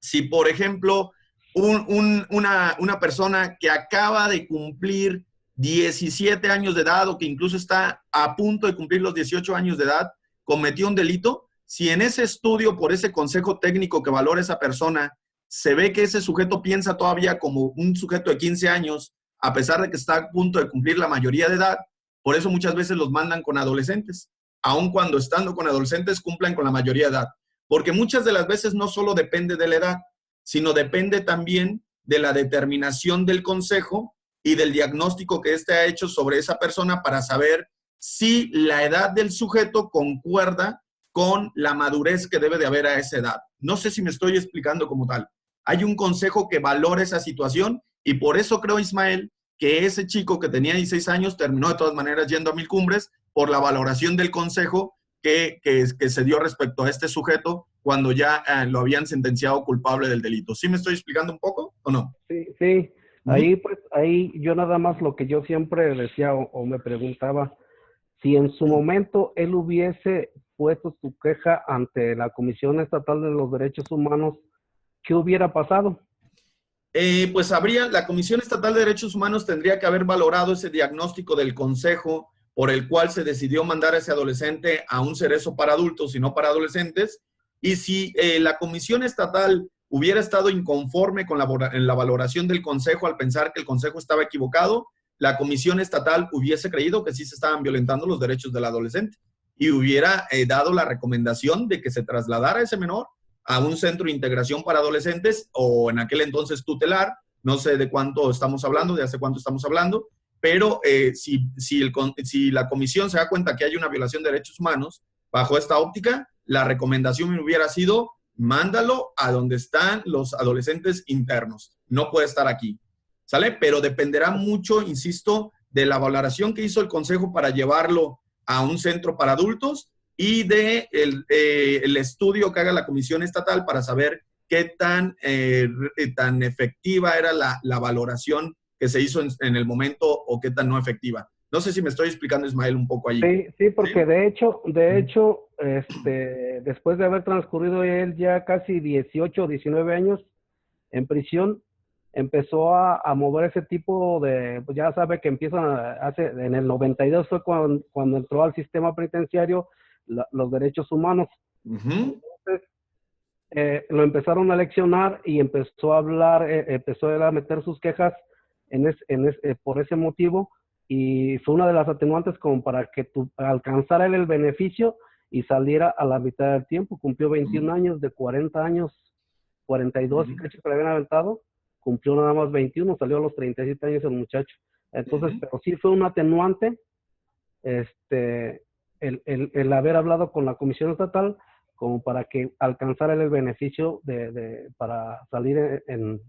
si, por ejemplo, una persona que acaba de cumplir 17 años de edad o que incluso está a punto de cumplir los 18 años de edad, cometió un delito, si en ese estudio, por ese consejo técnico que valora esa persona, se ve que ese sujeto piensa todavía como un sujeto de 15 años, a pesar de que está a punto de cumplir la mayoría de edad, por eso muchas veces los mandan con adolescentes, aun cuando estando con adolescentes cumplan con la mayoría de edad, porque muchas de las veces no solo depende de la edad, sino depende también de la determinación del consejo y del diagnóstico que éste ha hecho sobre esa persona para saber si la edad del sujeto concuerda con la madurez que debe de haber a esa edad. No sé si me estoy explicando como tal. Hay un consejo que valora esa situación y por eso creo, Ismael, que ese chico que tenía 16 años terminó de todas maneras yendo a 1000 cumbres por la valoración del consejo que se dio respecto a este sujeto cuando ya lo habían sentenciado culpable del delito. ¿Sí me estoy explicando un poco o no? Sí, sí. Ahí yo nada más lo que yo siempre decía o me preguntaba, si en su momento él hubiese puesto su queja ante la Comisión Estatal de los Derechos Humanos, ¿qué hubiera pasado? Pues la Comisión Estatal de Derechos Humanos tendría que haber valorado ese diagnóstico del consejo por el cual se decidió mandar a ese adolescente a un cerezo para adultos y no para adolescentes. Y si la Comisión Estatal hubiera estado inconforme con la valoración del consejo al pensar que el consejo estaba equivocado, la Comisión Estatal hubiese creído que sí se estaban violentando los derechos del adolescente y hubiera dado la recomendación de que se trasladara ese menor a un centro de integración para adolescentes o en aquel entonces tutelar, no sé de cuánto estamos hablando, de hace cuánto estamos hablando, pero si la comisión se da cuenta que hay una violación de derechos humanos bajo esta óptica, la recomendación hubiera sido mándalo a donde están los adolescentes internos, no puede estar aquí, ¿sale? Pero dependerá mucho, insisto, de la valoración que hizo el consejo para llevarlo a un centro para adultos y de el estudio que haga la Comisión Estatal para saber qué tan efectiva era la valoración que se hizo en el momento o qué tan no efectiva. No sé si me estoy explicando, Ismael, un poco ahí. Sí, porque ¿sí? de hecho, después de haber transcurrido él ya casi 18 o 19 años en prisión, empezó a mover ese tipo de, pues ya sabe que empiezan en el 92 fue cuando entró al sistema penitenciario los derechos humanos. Uh-huh. Entonces, lo empezaron a leccionar y empezó a hablar, empezó a meter sus quejas por ese motivo, y fue una de las atenuantes como para que alcanzara él el beneficio y saliera a la mitad del tiempo. Cumplió 21 años de 40 años, 42 y cacho que le habían aventado, cumplió nada más 21, salió a los 37 años el muchacho. Entonces, pero sí fue un atenuante el haber hablado con la Comisión Estatal como para que alcanzara el beneficio para salir en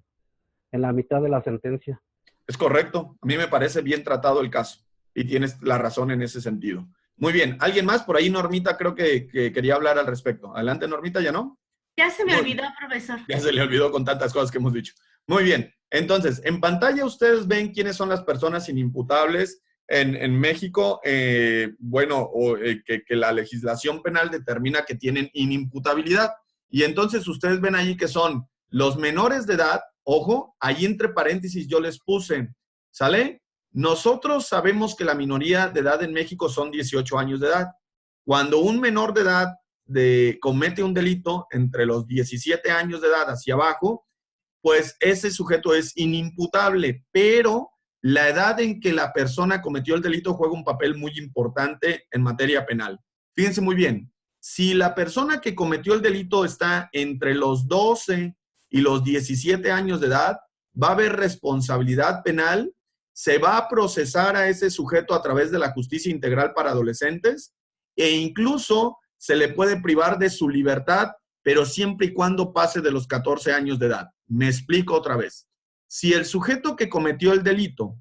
la mitad de la sentencia. Es correcto. A mí me parece bien tratado el caso y tienes la razón en ese sentido. Muy bien. ¿Alguien más? Por ahí Normita creo que quería hablar al respecto. Adelante, Normita, ¿ya no? Ya se me olvidó, profesor. Ya se le olvidó con tantas cosas que hemos dicho. Muy bien. Entonces, en pantalla ustedes ven quiénes son las personas inimputables en México. Que la legislación penal determina que tienen inimputabilidad. Y entonces ustedes ven ahí que son los menores de edad. Ojo, ahí entre paréntesis yo les puse, ¿sale? Nosotros sabemos que la minoría de edad en México son 18 años de edad. Cuando un menor de edad comete un delito entre los 17 años de edad hacia abajo, pues ese sujeto es inimputable, pero la edad en que la persona cometió el delito juega un papel muy importante en materia penal. Fíjense muy bien, si la persona que cometió el delito está entre los 12 y los 17 años de edad, va a haber responsabilidad penal, se va a procesar a ese sujeto a través de la justicia integral para adolescentes e incluso se le puede privar de su libertad, pero siempre y cuando pase de los 14 años de edad. Me explico otra vez. Si el sujeto que cometió el delito,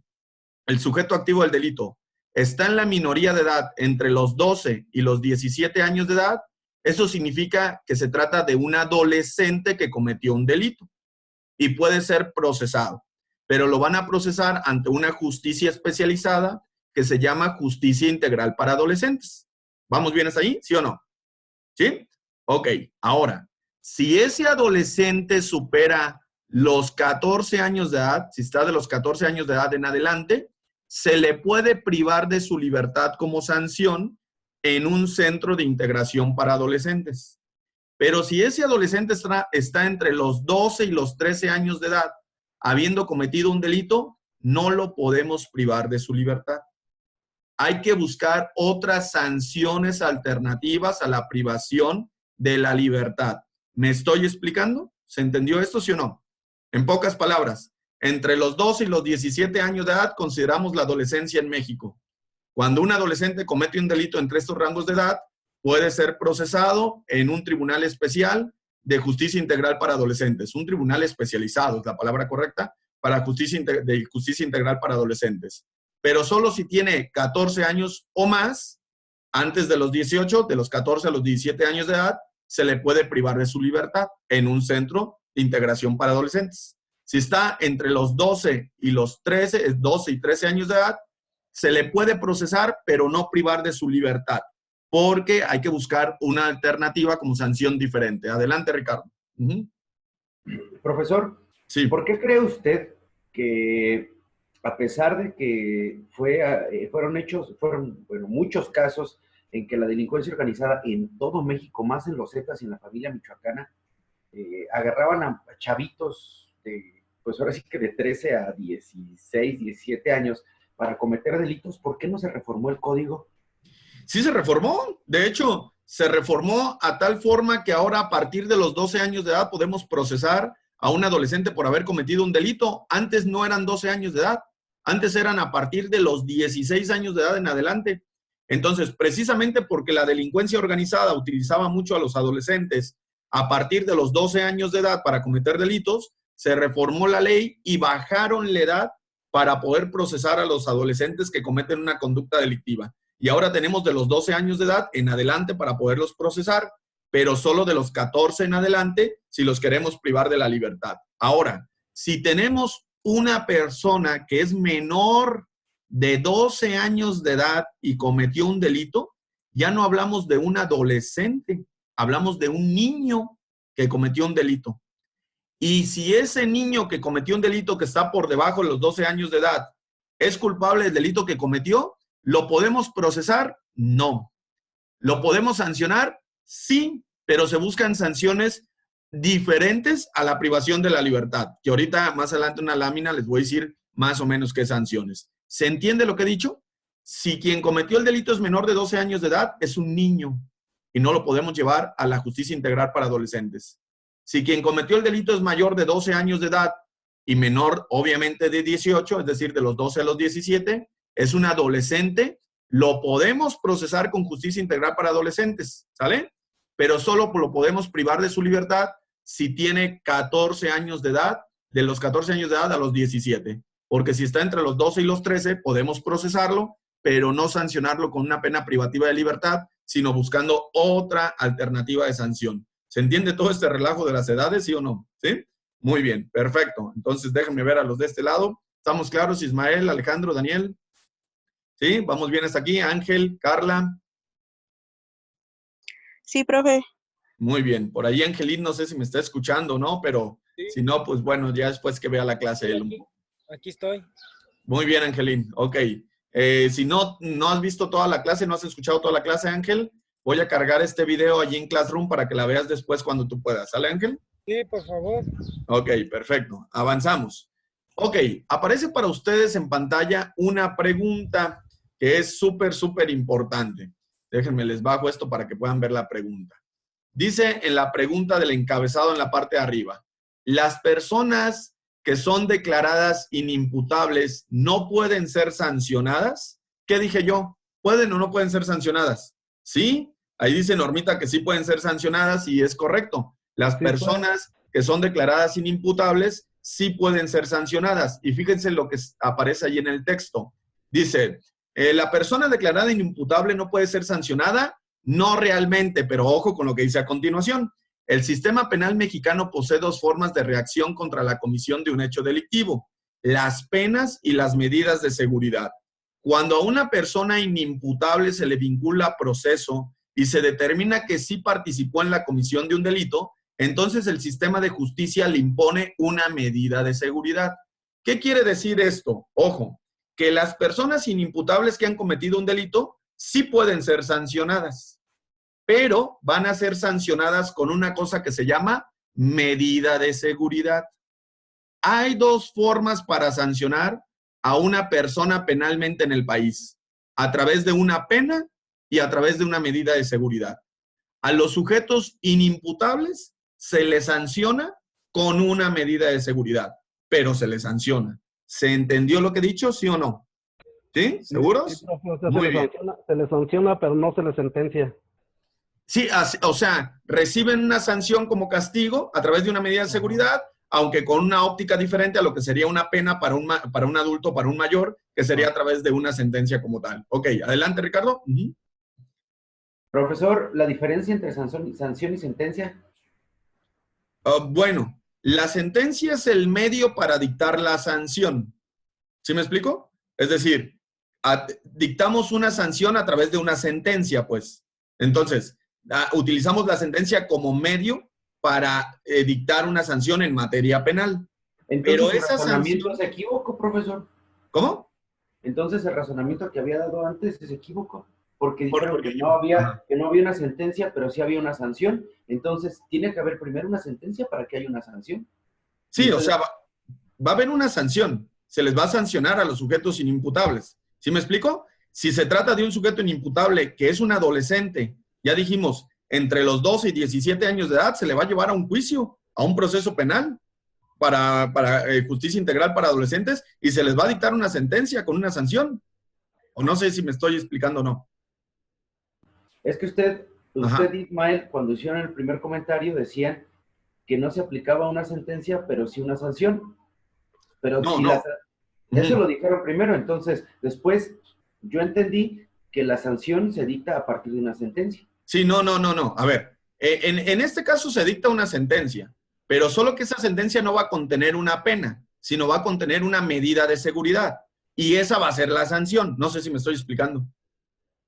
el sujeto activo del delito, está en la minoría de edad entre los 12 y los 17 años de edad, eso significa que se trata de un adolescente que cometió un delito y puede ser procesado, pero lo van a procesar ante una justicia especializada que se llama Justicia Integral para Adolescentes. ¿Vamos bien hasta ahí? ¿Sí o no? ¿Sí? Ok. Ahora, si ese adolescente supera los 14 años de edad, si está de los 14 años de edad en adelante, se le puede privar de su libertad como sanción en un centro de integración para adolescentes. Pero si ese adolescente está entre los 12 y los 13 años de edad, habiendo cometido un delito, no lo podemos privar de su libertad. Hay que buscar otras sanciones alternativas a la privación de la libertad. ¿Me estoy explicando? ¿Se entendió esto, sí o no? En pocas palabras, entre los 12 y los 17 años de edad consideramos la adolescencia en México. Cuando un adolescente comete un delito entre estos rangos de edad, puede ser procesado en un tribunal especial de justicia integral para adolescentes. Un tribunal especializado, es la palabra correcta, para justicia integral para adolescentes. Pero solo si tiene 14 años o más, antes de los 18, de los 14 a los 17 años de edad, se le puede privar de su libertad en un centro de integración para adolescentes. Si está entre los 12 y los 13, 12 y 13 años de edad, se le puede procesar, pero no privar de su libertad, porque hay que buscar una alternativa como sanción diferente. Adelante, Ricardo. Profesor, sí. ¿Por qué cree usted que, a pesar de que fueron muchos casos en que la delincuencia organizada en todo México, más en los Zetas y en la familia michoacana, agarraban a chavitos pues ahora sí que de 13 a 16, 17 años para cometer delitos, ¿por qué no se reformó el código? Sí se reformó. De hecho, se reformó a tal forma que ahora a partir de los 12 años de edad podemos procesar a un adolescente por haber cometido un delito. Antes no eran 12 años de edad. Antes eran a partir de los 16 años de edad en adelante. Entonces, precisamente porque la delincuencia organizada utilizaba mucho a los adolescentes a partir de los 12 años de edad para cometer delitos, se reformó la ley y bajaron la edad para poder procesar a los adolescentes que cometen una conducta delictiva. Y ahora tenemos de los 12 años de edad en adelante para poderlos procesar, pero solo de los 14 en adelante si los queremos privar de la libertad. Ahora, si tenemos una persona que es menor de 12 años de edad y cometió un delito, ya no hablamos de un adolescente, hablamos de un niño que cometió un delito. Y si ese niño que cometió un delito que está por debajo de los 12 años de edad es culpable del delito que cometió, ¿lo podemos procesar? No. ¿Lo podemos sancionar? Sí, pero se buscan sanciones diferentes a la privación de la libertad, que ahorita más adelante en una lámina les voy a decir más o menos qué sanciones. ¿Se entiende lo que he dicho? Si quien cometió el delito es menor de 12 años de edad, es un niño y no lo podemos llevar a la justicia integral para adolescentes. Si quien cometió el delito es mayor de 12 años de edad y menor, obviamente, de 18, es decir, de los 12 a los 17, es un adolescente, lo podemos procesar con justicia integral para adolescentes, ¿sale? Pero solo lo podemos privar de su libertad si tiene 14 años de edad, de los 14 años de edad a los 17. Porque si está entre los 12 y los 13, podemos procesarlo, pero no sancionarlo con una pena privativa de libertad, sino buscando otra alternativa de sanción. ¿Se entiende todo este relajo de las edades, sí o no? ¿Sí? Muy bien, perfecto. Entonces déjenme ver a los de este lado. ¿Estamos claros, Ismael, Alejandro, Daniel? ¿Sí? ¿Vamos bien hasta aquí? Ángel, Carla. Sí, profe. Muy bien. Por ahí Angelín, no sé si me está escuchando, ¿no? Pero sí. Si no, pues bueno, ya después que vea la clase. Aquí estoy. Muy bien, Angelín. Ok. Si no has visto toda la clase, no has escuchado toda la clase, Ángel, voy a cargar este video allí en Classroom para que la veas después cuando tú puedas. ¿Sale, Ángel? Sí, por favor. Ok, perfecto. Avanzamos. Ok, aparece para ustedes en pantalla una pregunta que es súper importante. Déjenme, les bajo esto para que puedan ver la pregunta. Dice en la pregunta del encabezado en la parte de arriba, las personas que son declaradas inimputables no pueden ser sancionadas. ¿Qué dije yo? ¿Pueden o no pueden ser sancionadas? Sí, ahí dice Normita que sí pueden ser sancionadas y es correcto. Las personas que son declaradas inimputables sí pueden ser sancionadas. Y fíjense lo que aparece ahí en el texto. Dice, la persona declarada inimputable no puede ser sancionada, no realmente, pero ojo con lo que dice a continuación. El sistema penal mexicano posee dos formas de reacción contra la comisión de un hecho delictivo, las penas y las medidas de seguridad. Cuando a una persona inimputable se le vincula a proceso y se determina que sí participó en la comisión de un delito, entonces el sistema de justicia le impone una medida de seguridad. ¿Qué quiere decir esto? Ojo, que las personas inimputables que han cometido un delito sí pueden ser sancionadas, pero van a ser sancionadas con una cosa que se llama medida de seguridad. Hay dos formas para sancionar a una persona penalmente en el país, a través de una pena y a través de una medida de seguridad. A los sujetos inimputables se les sanciona con una medida de seguridad, pero se les sanciona. ¿Se entendió lo que he dicho, sí o no? ¿Sí? Sí, ¿Seguros? profe, o sea, Muy bien. se le sanciona, pero no se le sentencia. Sí, o sea, reciben una sanción como castigo a través de una medida de seguridad, aunque con una óptica diferente a lo que sería una pena para para un adulto, para un mayor, que sería a través de una sentencia como tal. Ok, adelante, Ricardo. Profesor, la diferencia entre sanción y sentencia. Bueno, la sentencia es el medio para dictar la sanción. ¿Sí me explico? Es decir, dictamos una sanción a través de una sentencia, pues. Entonces, utilizamos la sentencia como medio para dictar una sanción en materia penal. Entonces Pero su esa razonamiento sanción... es equívoco, profesor. ¿Cómo? Entonces el razonamiento que había dado antes es equívoco, porque dijeron Porque que no había una sentencia, pero sí había una sanción. Entonces tiene que haber primero una sentencia para que haya una sanción. Sí, o sea, va a haber una sanción. Se les va a sancionar a los sujetos inimputables. ¿Sí me explico? Si se trata de un sujeto inimputable que es un adolescente, ya dijimos, entre los 12 y 17 años de edad, se le va a llevar a un juicio, a un proceso penal para justicia integral para adolescentes y se les va a dictar una sentencia con una sanción. O no sé si me estoy explicando o no. Es que usted, Ajá. Ismael, cuando hicieron el primer comentario, decían que no se aplicaba una sentencia, pero sí una sanción. Pero No, si no. eso Ujú. lo dijeron primero, entonces después yo entendí que la sanción se dicta a partir de una sentencia. Sí, no. A ver, en este caso se dicta una sentencia, pero solo que esa sentencia no va a contener una pena, sino va a contener una medida de seguridad. Y esa va a ser la sanción. No sé si me estoy explicando.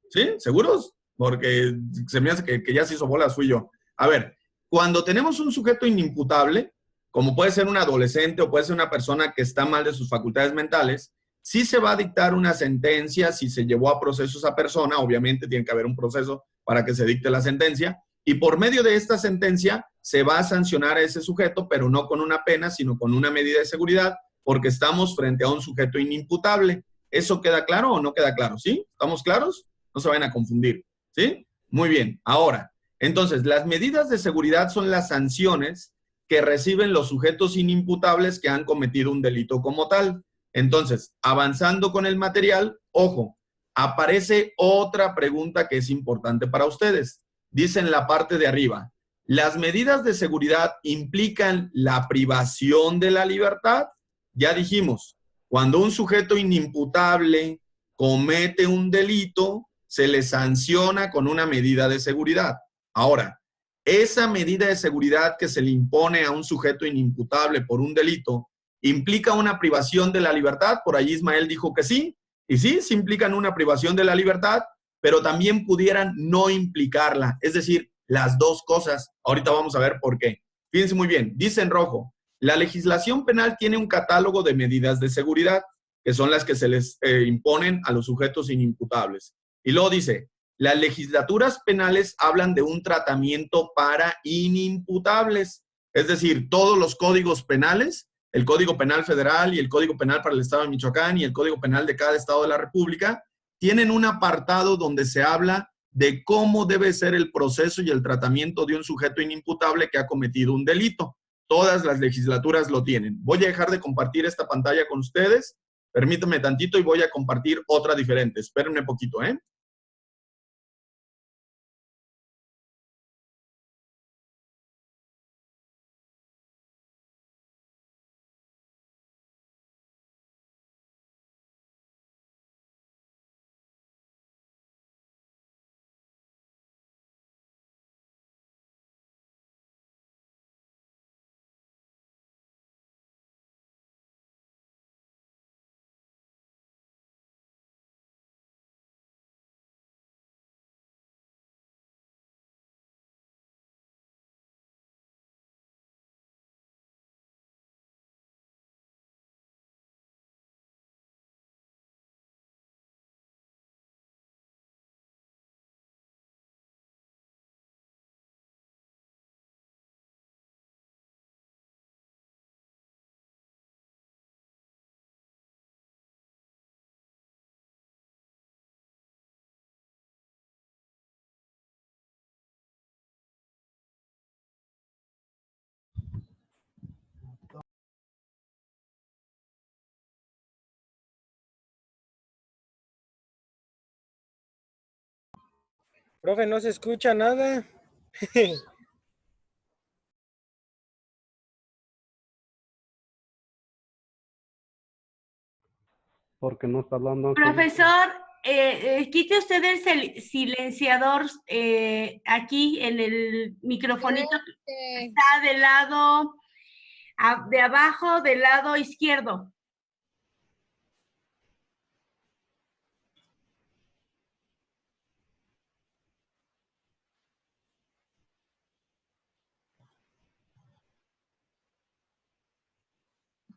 ¿Sí? ¿Seguros? Porque se me hace que ya se hizo bolas, fui yo. A ver, cuando tenemos un sujeto inimputable, como puede ser un adolescente o puede ser una persona que está mal de sus facultades mentales, sí se va a dictar una sentencia si se llevó a proceso esa persona, obviamente tiene que haber un proceso para que se dicte la sentencia, y por medio de esta sentencia se va a sancionar a ese sujeto, pero no con una pena, sino con una medida de seguridad, porque estamos frente a un sujeto inimputable. ¿Eso queda claro o no queda claro? ¿Sí? ¿Estamos claros? No se vayan a confundir, ¿sí? Muy bien. Ahora, entonces, las medidas de seguridad son las sanciones que reciben los sujetos inimputables que han cometido un delito como tal. Entonces, avanzando con el material, ojo, aparece otra pregunta que es importante para ustedes. Dice en la parte de arriba, ¿las medidas de seguridad implican la privación de la libertad? Ya dijimos, cuando un sujeto inimputable comete un delito, se le sanciona con una medida de seguridad. Ahora, esa medida de seguridad que se le impone a un sujeto inimputable por un delito, ¿implica una privación de la libertad? Por ahí Ismael dijo que sí, y sí, sí implican una privación de la libertad, pero también pudieran no implicarla, es decir, las dos cosas. Ahorita vamos a ver por qué. Fíjense muy bien, dice en rojo, la legislación penal tiene un catálogo de medidas de seguridad, que son las que se les imponen a los sujetos inimputables. Y luego dice, las legislaturas penales hablan de un tratamiento para inimputables, es decir, todos los códigos penales, el Código Penal Federal y el Código Penal para el Estado de Michoacán y el Código Penal de cada Estado de la República, tienen un apartado donde se habla de cómo debe ser el proceso y el tratamiento de un sujeto inimputable que ha cometido un delito. Todas las legislaturas lo tienen. Voy a dejar de compartir esta pantalla con ustedes. Permítanme tantito y voy a compartir otra diferente. Espérenme poquito, ¿eh? Profe, no se escucha nada. Porque no está hablando. Profesor, quite usted el silenciador aquí en el microfonito que está del lado de abajo, del lado izquierdo.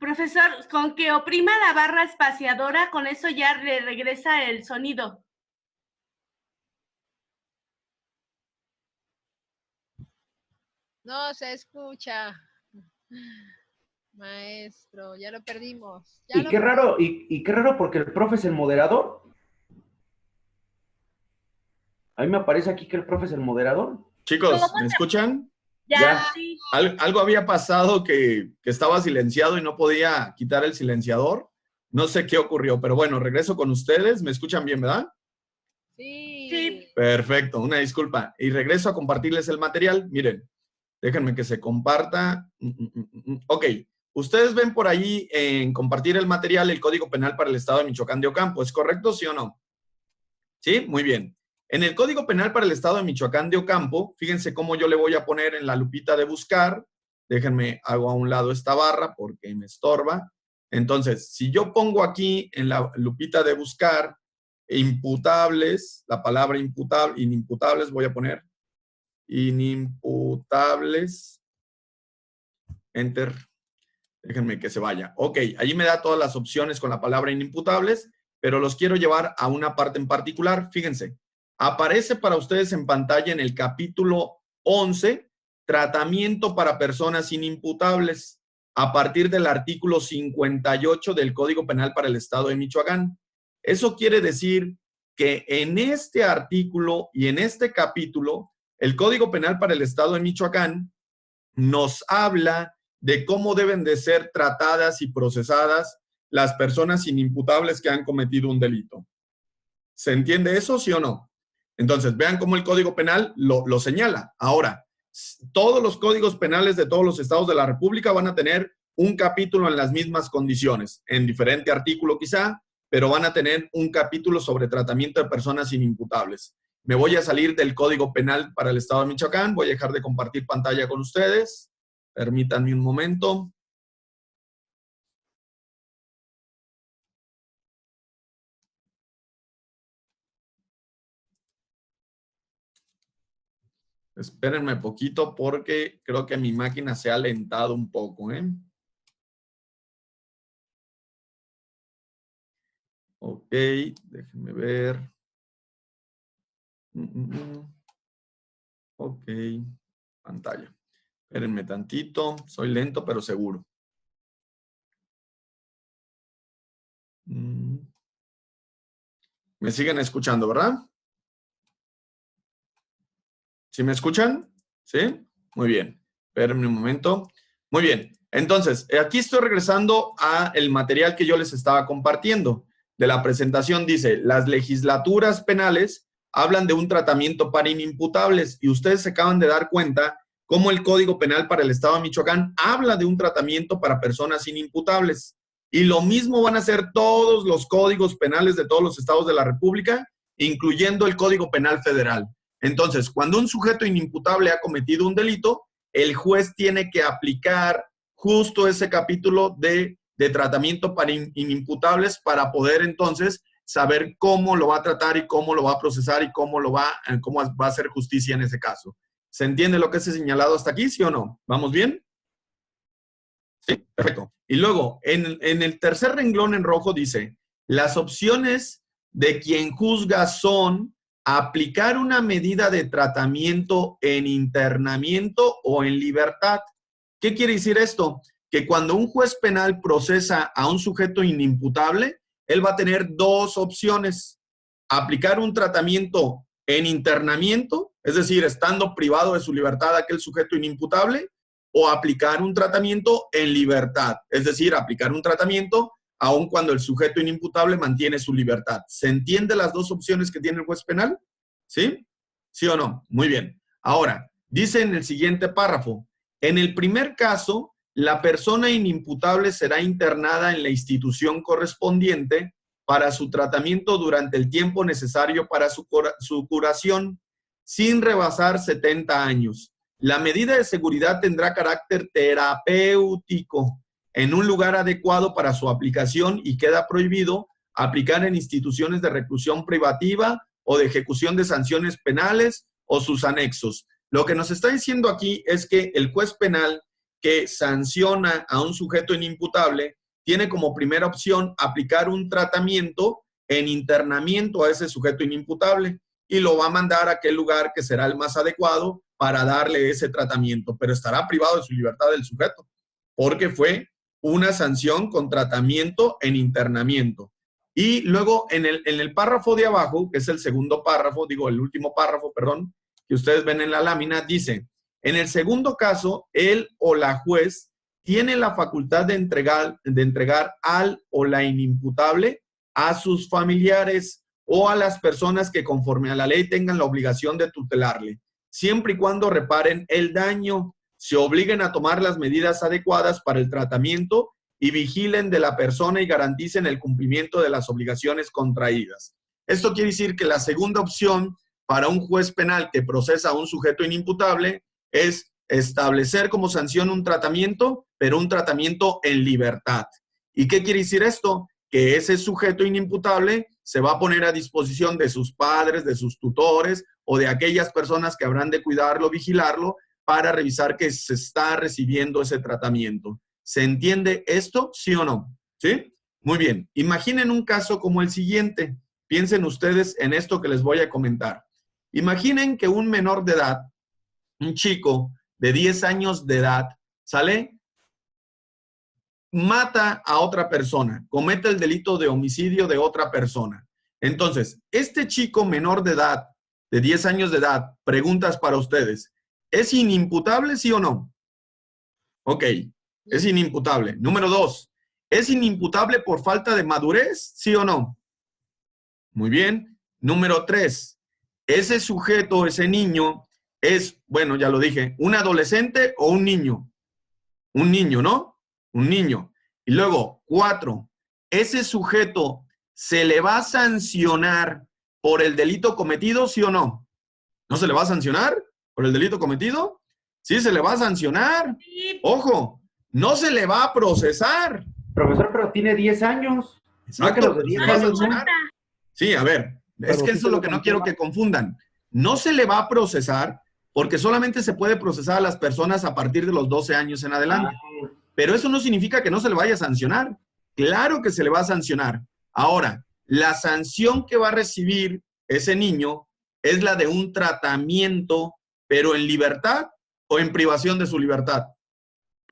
Profesor, con que oprima la barra espaciadora, con eso ya le regresa el sonido. No se escucha. Maestro, ya lo perdimos. Y qué raro, y qué raro porque el profe es el moderador. A mí me aparece aquí que el profe es el moderador. Chicos, ¿me escuchan? Ya. Algo había pasado que estaba silenciado y no podía quitar el silenciador. No sé qué ocurrió, pero bueno, regreso con ustedes. ¿Me escuchan bien, verdad? Sí. Perfecto, una disculpa. Y regreso a compartirles el material. Miren, déjenme que se comparta. Ok, ustedes ven por ahí en compartir el material el Código Penal para el Estado de Michoacán de Ocampo. ¿Es correcto, sí o no? Sí, muy bien. En el Código Penal para el Estado de Michoacán de Ocampo, fíjense cómo yo le voy a poner en la lupita de buscar. Déjenme, hago a un lado esta barra porque me estorba. Entonces, si yo pongo aquí en la lupita de buscar imputables, la palabra inimputables, voy a poner inimputables, enter, déjenme que se vaya. Ok, allí me da todas las opciones con la palabra inimputables, pero los quiero llevar a una parte en particular. Fíjense. Aparece para ustedes en pantalla en el capítulo 11, tratamiento para personas inimputables, a partir del artículo 58 del Código Penal para el Estado de Michoacán. Eso quiere decir que en este artículo y en este capítulo, el Código Penal para el Estado de Michoacán nos habla de cómo deben de ser tratadas y procesadas las personas inimputables que han cometido un delito. ¿Se entiende eso, sí o no? Entonces, vean cómo el Código Penal lo señala. Ahora, todos los códigos penales de todos los estados de la República van a tener un capítulo en las mismas condiciones, en diferente artículo quizá, pero van a tener un capítulo sobre tratamiento de personas inimputables. Me voy a salir del Código Penal para el Estado de Michoacán, voy a dejar de compartir pantalla con ustedes. Permítanme un momento. Espérenme poquito porque creo que mi máquina se ha alentado un poco, ¿eh? Ok, déjenme ver. Ok, pantalla. Espérenme tantito, soy lento pero seguro. ¿Me siguen escuchando, verdad? ¿Sí me escuchan? ¿Sí? Muy bien. Espérenme un momento. Muy bien. Entonces, aquí estoy regresando a el material que yo les estaba compartiendo. De la presentación dice, las legislaturas penales hablan de un tratamiento para inimputables y ustedes se acaban de dar cuenta cómo el Código Penal para el Estado de Michoacán habla de un tratamiento para personas inimputables. Y lo mismo van a hacer todos los códigos penales de todos los estados de la República, incluyendo el Código Penal Federal. Entonces, cuando un sujeto inimputable ha cometido un delito, el juez tiene que aplicar justo ese capítulo de tratamiento para inimputables para poder entonces saber cómo lo va a tratar y cómo lo va a procesar y cómo va a hacer justicia en ese caso. ¿Se entiende lo que se ha señalado hasta aquí, sí o no? ¿Vamos bien? Sí, perfecto. Y luego, en el tercer renglón en rojo dice, las opciones de quien juzga son aplicar una medida de tratamiento en internamiento o en libertad. ¿Qué quiere decir esto? Que cuando un juez penal procesa a un sujeto inimputable, él va a tener dos opciones. Aplicar un tratamiento en internamiento, es decir, estando privado de su libertad aquel sujeto inimputable, o aplicar un tratamiento en libertad, es decir, aplicar un tratamiento aun cuando el sujeto inimputable mantiene su libertad. ¿Se entiende las dos opciones que tiene el juez penal? ¿Sí? ¿Sí o no? Muy bien. Ahora, dice en el siguiente párrafo, en el primer caso, la persona inimputable será internada en la institución correspondiente para su tratamiento durante el tiempo necesario para su curación, sin rebasar 70 años. La medida de seguridad tendrá carácter terapéutico en un lugar adecuado para su aplicación y queda prohibido aplicar en instituciones de reclusión privativa o de ejecución de sanciones penales o sus anexos. Lo que nos está diciendo aquí es que el juez penal que sanciona a un sujeto inimputable tiene como primera opción aplicar un tratamiento en internamiento a ese sujeto inimputable y lo va a mandar a aquel lugar que será el más adecuado para darle ese tratamiento, pero estará privado de su libertad del sujeto, porque fue una sanción con tratamiento en internamiento. Y luego en el párrafo de abajo, que es el segundo párrafo, digo el último párrafo, perdón, que ustedes ven en la lámina, dice, en el segundo caso, él o la juez tiene la facultad de entregar al o la inimputable a sus familiares o a las personas que conforme a la ley tengan la obligación de tutelarle, siempre y cuando reparen el daño, se obliguen a tomar las medidas adecuadas para el tratamiento y vigilen de la persona y garanticen el cumplimiento de las obligaciones contraídas. Esto quiere decir que la segunda opción para un juez penal que procesa a un sujeto inimputable es establecer como sanción un tratamiento, pero un tratamiento en libertad. ¿Y qué quiere decir esto? Que ese sujeto inimputable se va a poner a disposición de sus padres, de sus tutores o de aquellas personas que habrán de cuidarlo, vigilarlo, para revisar que se está recibiendo ese tratamiento. ¿Se entiende esto? ¿Sí o no? ¿Sí? Muy bien. Imaginen un caso como el siguiente. Piensen ustedes en esto que les voy a comentar. Imaginen que un menor de edad, un chico de 10 años de edad, ¿sale? Mata a otra persona, comete el delito de homicidio de otra persona. Entonces, este chico menor de edad, de 10 años de edad, preguntas para ustedes, ¿es inimputable, sí o no? Ok, es inimputable. Número 2, ¿es inimputable por falta de madurez, sí o no? Muy bien. Número 3, ese sujeto, ese niño, es, bueno, ya lo dije, ¿un adolescente o un niño? Un niño, ¿no? Un niño. Y luego, 4, ¿ese sujeto se le va a sancionar por el delito cometido, sí o no? ¿No se le va a sancionar por el delito cometido? Sí, se le va a sancionar. Ojo, no se le va a procesar. Profesor, pero tiene 10 años. Exacto, ¿No que los de 10 años no? Sí, a ver, es que eso es lo que no quiero que confundan. No se le va a procesar porque solamente se puede procesar a las personas a partir de los 12 años en adelante. Pero eso no significa que no se le vaya a sancionar. Claro que se le va a sancionar. Ahora, la sanción que va a recibir ese niño es la de un tratamiento, pero en libertad o en privación de su libertad.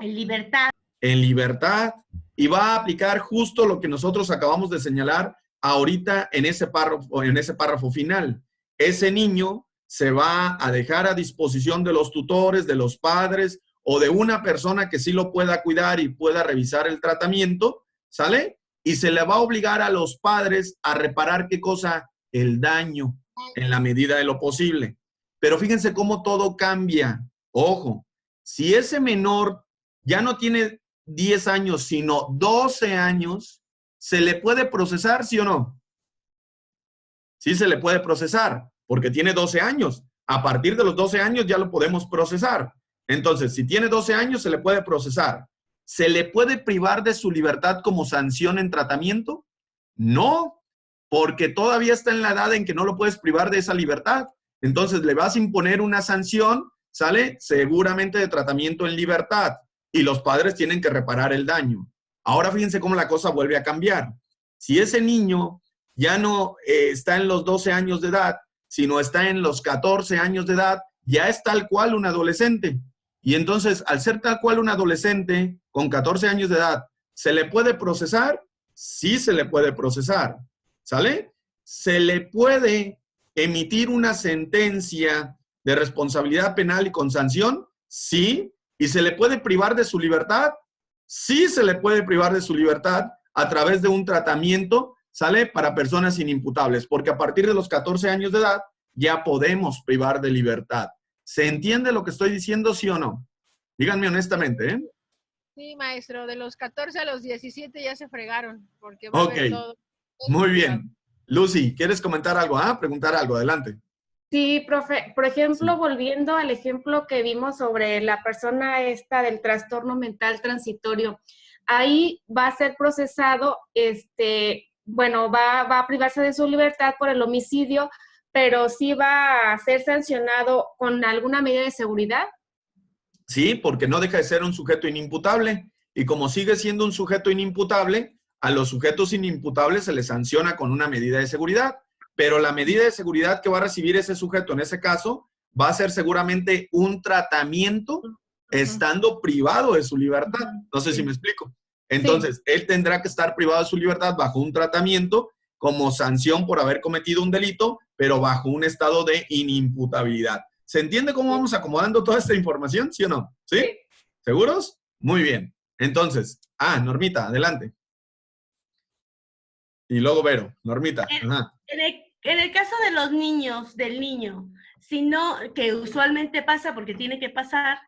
En libertad. En libertad. Y va a aplicar justo lo que nosotros acabamos de señalar ahorita en ese párrafo final. Ese niño se va a dejar a disposición de los tutores, de los padres o de una persona que sí lo pueda cuidar y pueda revisar el tratamiento, ¿sale? Y se le va a obligar a los padres a reparar, ¿qué cosa? El daño en la medida de lo posible. Pero fíjense cómo todo cambia. Ojo, si ese menor ya no tiene 10 años, sino 12 años, ¿se le puede procesar, sí o no? Sí se le puede procesar, porque tiene 12 años. A partir de los 12 años ya lo podemos procesar. Entonces, si tiene 12 años, se le puede procesar. ¿Se le puede privar de su libertad como sanción en tratamiento? No, porque todavía está en la edad en que no lo puedes privar de esa libertad. Entonces, le vas a imponer una sanción, ¿sale? Seguramente de tratamiento en libertad. Y los padres tienen que reparar el daño. Ahora fíjense cómo la cosa vuelve a cambiar. Si ese niño ya no está en los 12 años de edad, sino está en los 14 años de edad, ya es tal cual un adolescente. Y entonces, al ser tal cual un adolescente con 14 años de edad, ¿se le puede procesar? Sí se le puede procesar, ¿sale? Se le puede emitir una sentencia de responsabilidad penal y con sanción, sí. ¿Y se le puede privar de su libertad? Sí se le puede privar de su libertad a través de un tratamiento, ¿sale? Para personas inimputables, porque a partir de los 14 años de edad ya podemos privar de libertad. ¿Se entiende lo que estoy diciendo, sí o no? Díganme honestamente, ¿eh? Sí, maestro, de los 14 a los 17 ya se fregaron, porque va a haber todo. Muy bien. Lucy, ¿quieres comentar algo? Preguntar algo, adelante. Sí, profe. Por ejemplo, volviendo al ejemplo que vimos sobre la persona esta del trastorno mental transitorio, ahí va a ser procesado, bueno, va a privarse de su libertad por el homicidio, pero sí va a ser sancionado con alguna medida de seguridad. Sí, porque no deja de ser un sujeto inimputable. Y como sigue siendo un sujeto inimputable, a los sujetos inimputables se les sanciona con una medida de seguridad. Pero la medida de seguridad que va a recibir ese sujeto en ese caso va a ser seguramente un tratamiento estando privado de su libertad. No sé si me explico. Entonces, él tendrá que estar privado de su libertad bajo un tratamiento como sanción por haber cometido un delito, pero bajo un estado de inimputabilidad. ¿Se entiende cómo vamos acomodando toda esta información? ¿Sí o no? ¿Sí? ¿Seguros? Muy bien. Entonces, Normita, adelante. Y luego Vero. Normita. En el caso de los niños, del niño, sino que usualmente pasa porque tiene que pasar,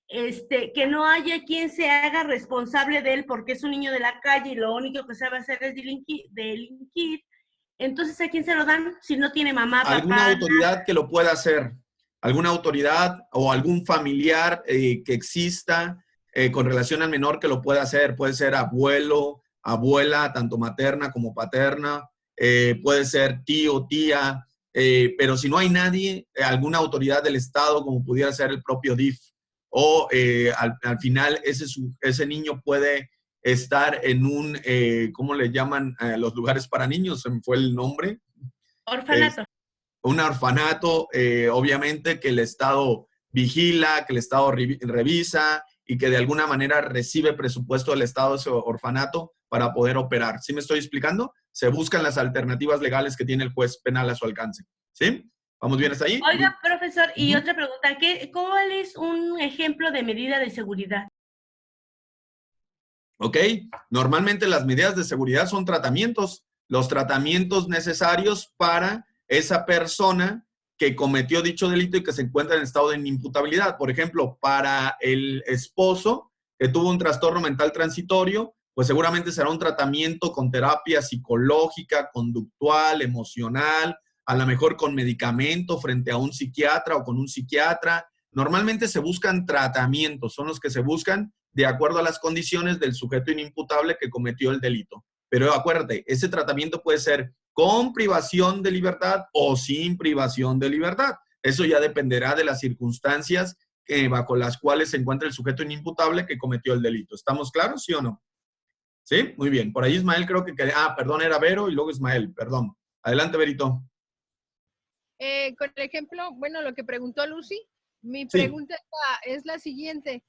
que no haya quien se haga responsable de él porque es un niño de la calle y lo único que sabe hacer es delinquir. Entonces, ¿a quién se lo dan si no tiene mamá, papá? Alguna autoridad que lo pueda hacer. Alguna autoridad o algún familiar que exista con relación al menor que lo pueda hacer. Puede ser abuelo, abuela, tanto materna como paterna. Puede ser tío, tía. Pero si no hay nadie, alguna autoridad del Estado, como pudiera ser el propio DIF. O al final ese niño puede estar en un, ¿cómo le llaman los lugares para niños? Se me fue el nombre. Orfanato. Un orfanato, obviamente, que el Estado vigila, que el Estado revisa y que de alguna manera recibe presupuesto del Estado de ese orfanato para poder operar. ¿Sí me estoy explicando? Se buscan las alternativas legales que tiene el juez penal a su alcance. ¿Sí? ¿Vamos bien hasta ahí? Oiga, profesor, y otra pregunta. ¿Cuál es un ejemplo de medida de seguridad? Ok. Normalmente las medidas de seguridad son tratamientos. Los tratamientos necesarios para esa persona que cometió dicho delito y que se encuentra en estado de inimputabilidad. Por ejemplo, para el esposo que tuvo un trastorno mental transitorio, pues seguramente será un tratamiento con terapia psicológica, conductual, emocional, a lo mejor con medicamento frente a un psiquiatra o con un psiquiatra. Normalmente se buscan tratamientos, son los que se buscan de acuerdo a las condiciones del sujeto inimputable que cometió el delito. Pero acuérdate, ese tratamiento puede ser con privación de libertad o sin privación de libertad. Eso ya dependerá de las circunstancias bajo las cuales se encuentra el sujeto inimputable que cometió el delito. ¿Estamos claros, sí o no? ¿Sí? Muy bien. Por ahí Ismael creo que... perdón, era Vero y luego Ismael, perdón. Adelante, Verito. Con el ejemplo, bueno, lo que preguntó Lucy, mi pregunta es la siguiente.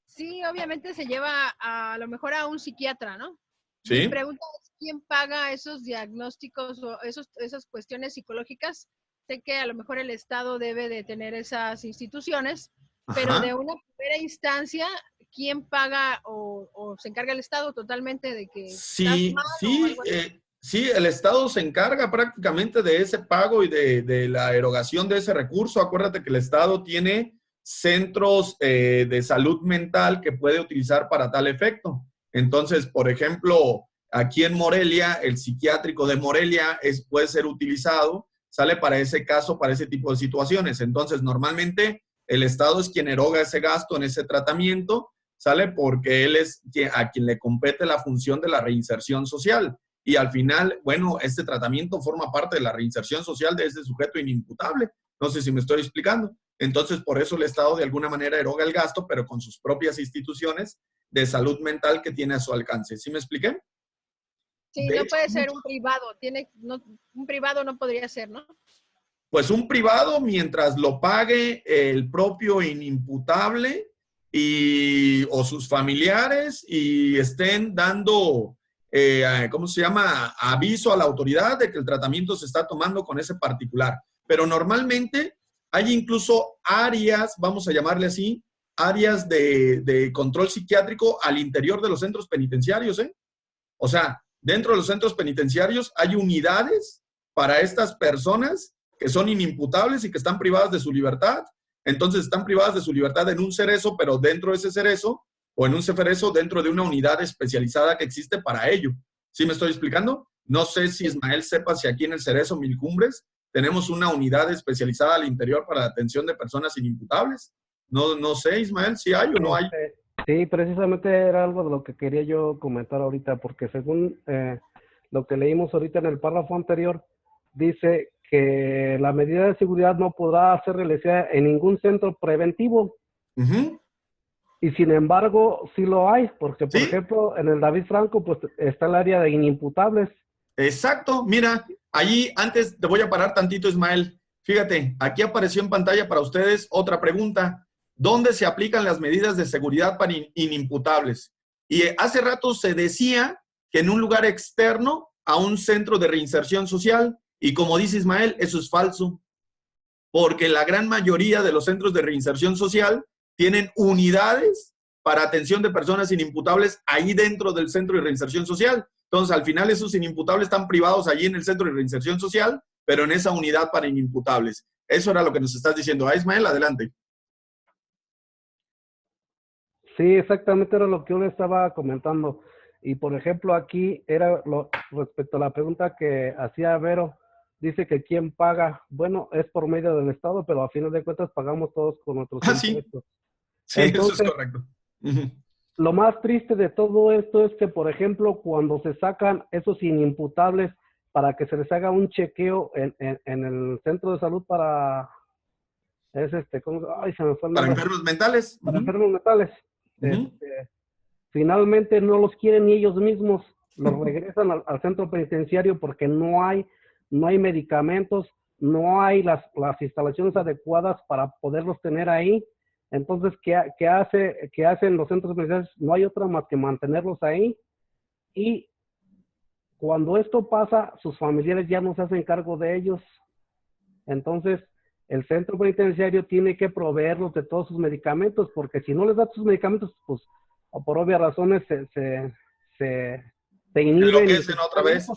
Sí, obviamente se lleva a lo mejor a un psiquiatra, ¿no? Sí. Mi pregunta es, ¿quién paga esos diagnósticos o esas cuestiones psicológicas? Sé que a lo mejor el Estado debe de tener esas instituciones, pero de una primera instancia, ¿quién paga o se encarga el Estado totalmente de que... Sí, el Estado se encarga prácticamente de ese pago y de la erogación de ese recurso. Acuérdate que el Estado tiene centros de salud mental que puede utilizar para tal efecto. Entonces, por ejemplo, aquí en Morelia, el psiquiátrico de Morelia puede ser utilizado, sale para ese caso, para ese tipo de situaciones. Entonces, normalmente el Estado es quien eroga ese gasto en ese tratamiento, sale porque él es a quien le compete la función de la reinserción social. Y al final, bueno, este tratamiento forma parte de la reinserción social de ese sujeto inimputable. No sé si me estoy explicando. Entonces, por eso el Estado de alguna manera eroga el gasto, pero con sus propias instituciones de salud mental que tiene a su alcance. ¿Sí me expliqué? Sí, no puede ser un privado. Un privado no podría ser, ¿no? Pues un privado, mientras lo pague el propio inimputable o sus familiares y estén dando... ¿cómo se llama? Aviso a la autoridad de que el tratamiento se está tomando con ese particular. Pero normalmente hay incluso áreas, vamos a llamarle así, áreas de control psiquiátrico al interior de los centros penitenciarios, ¿eh? O sea, dentro de los centros penitenciarios hay unidades para estas personas que son inimputables y que están privadas de su libertad. Entonces están privadas de su libertad en un cerezo, pero dentro de ese cerezo, o en un cerezo dentro de una unidad especializada que existe para ello. ¿Sí me estoy explicando? No sé si Ismael sepa si aquí en el cerezo Mil Cumbres tenemos una unidad especializada al interior para la atención de personas inimputables. No sé, Ismael, si hay o no hay. Sí, precisamente era algo de lo que quería yo comentar ahorita, porque según lo que leímos ahorita en el párrafo anterior, dice que la medida de seguridad no podrá ser realizada en ningún centro preventivo. Y sin embargo, sí lo hay, porque por ejemplo, en el David Franco, pues está el área de inimputables. Exacto, mira, allí antes te voy a parar tantito, Ismael. Fíjate, aquí apareció en pantalla para ustedes otra pregunta. ¿Dónde se aplican las medidas de seguridad para inimputables? Y hace rato se decía que en un lugar externo a un centro de reinserción social, y como dice Ismael, eso es falso, porque la gran mayoría de los centros de reinserción social tienen unidades para atención de personas inimputables ahí dentro del centro de reinserción social. Entonces, al final, esos inimputables están privados allí en el centro de reinserción social, pero en esa unidad para inimputables. Eso era lo que nos estás diciendo. Ismael, adelante. Sí, exactamente era lo que yo le estaba comentando. Y, por ejemplo, aquí era respecto a la pregunta que hacía Vero, dice que ¿quién paga? Bueno, es por medio del Estado, pero a final de cuentas pagamos todos con nuestros impuestos. Sí, entonces, eso es correcto. Lo más triste de todo esto es que, por ejemplo, cuando se sacan esos inimputables para que se les haga un chequeo en el centro de salud para... se me fue el nombre. Para enfermos mentales. Para enfermos mentales. Finalmente no los quieren ni ellos mismos. Los regresan al centro penitenciario porque no hay medicamentos, no hay las instalaciones adecuadas para poderlos tener ahí. Entonces, ¿qué hacen los centros penitenciarios? No hay otra más que mantenerlos ahí. Y cuando esto pasa, sus familiares ya no se hacen cargo de ellos. Entonces, el centro penitenciario tiene que proveerlos de todos sus medicamentos, porque si no les da sus medicamentos, pues, por obvias razones, se inhiben. Otra vez.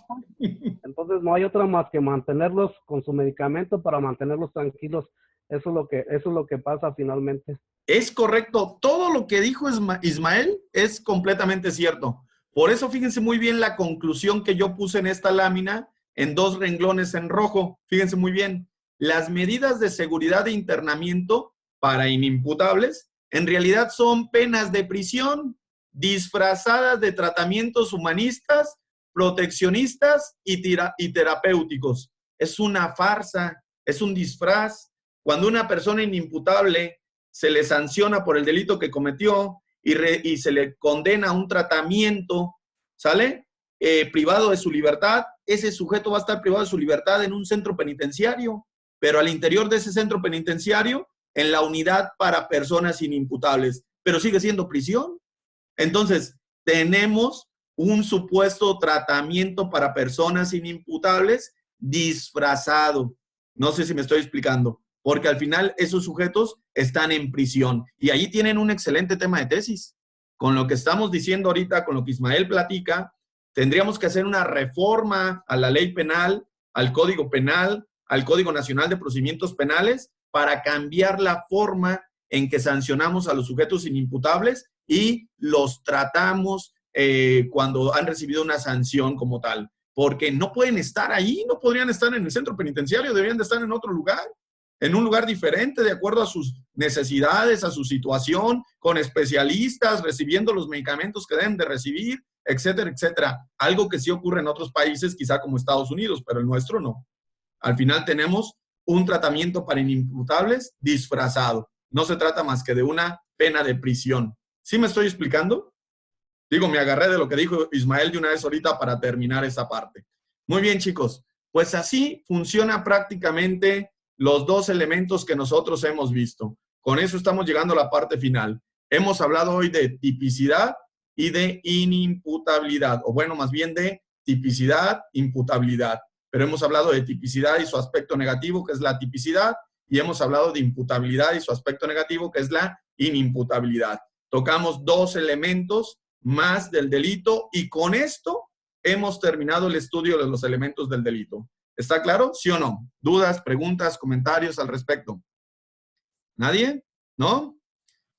Entonces, no hay otra más que mantenerlos con su medicamento para mantenerlos tranquilos. Eso es lo que pasa finalmente. Es correcto. Todo lo que dijo Ismael es completamente cierto. Por eso fíjense muy bien la conclusión que yo puse en esta lámina en 2 renglones en rojo. Fíjense muy bien. Las medidas de seguridad de internamiento para inimputables en realidad son penas de prisión disfrazadas de tratamientos humanistas, proteccionistas y terapéuticos. Es una farsa, es un disfraz. Cuando una persona inimputable se le sanciona por el delito que cometió y se le condena a un tratamiento, ¿sale? Privado de su libertad, ese sujeto va a estar privado de su libertad en un centro penitenciario, pero al interior de ese centro penitenciario, en la unidad para personas inimputables, pero sigue siendo prisión. Entonces, tenemos un supuesto tratamiento para personas inimputables disfrazado. No sé si me estoy explicando, porque al final esos sujetos están en prisión y ahí tienen un excelente tema de tesis. Con lo que estamos diciendo ahorita, con lo que Ismael platica, tendríamos que hacer una reforma a la ley penal, al Código Penal, al Código Nacional de Procedimientos Penales, para cambiar la forma en que sancionamos a los sujetos inimputables y los tratamos cuando han recibido una sanción como tal. Porque no pueden estar ahí, no podrían estar en el centro penitenciario, deberían de estar en otro lugar, en un lugar diferente, de acuerdo a sus necesidades, a su situación, con especialistas, recibiendo los medicamentos que deben de recibir, etcétera, etcétera. Algo que sí ocurre en otros países, quizá como Estados Unidos, pero el nuestro no. Al final tenemos un tratamiento para inimputables disfrazado. No se trata más que de una pena de prisión. ¿Sí me estoy explicando? Digo, me agarré de lo que dijo Ismael de una vez ahorita para terminar esa parte. Muy bien, chicos. Pues así funciona prácticamente los 2 elementos que nosotros hemos visto. Con eso estamos llegando a la parte final. Hemos hablado hoy de tipicidad y de inimputabilidad, o bueno, más bien de tipicidad, imputabilidad. Pero hemos hablado de tipicidad y su aspecto negativo, que es la tipicidad, y hemos hablado de imputabilidad y su aspecto negativo, que es la inimputabilidad. Tocamos 2 elementos más del delito y con esto hemos terminado el estudio de los elementos del delito. ¿Está claro? ¿Sí o no? ¿Dudas, preguntas, comentarios al respecto? ¿Nadie? ¿No?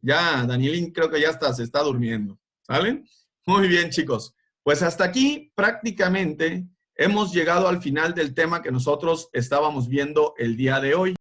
Ya, Danielín creo que ya se está durmiendo. ¿Sale? Muy bien, chicos. Pues hasta aquí prácticamente hemos llegado al final del tema que nosotros estábamos viendo el día de hoy.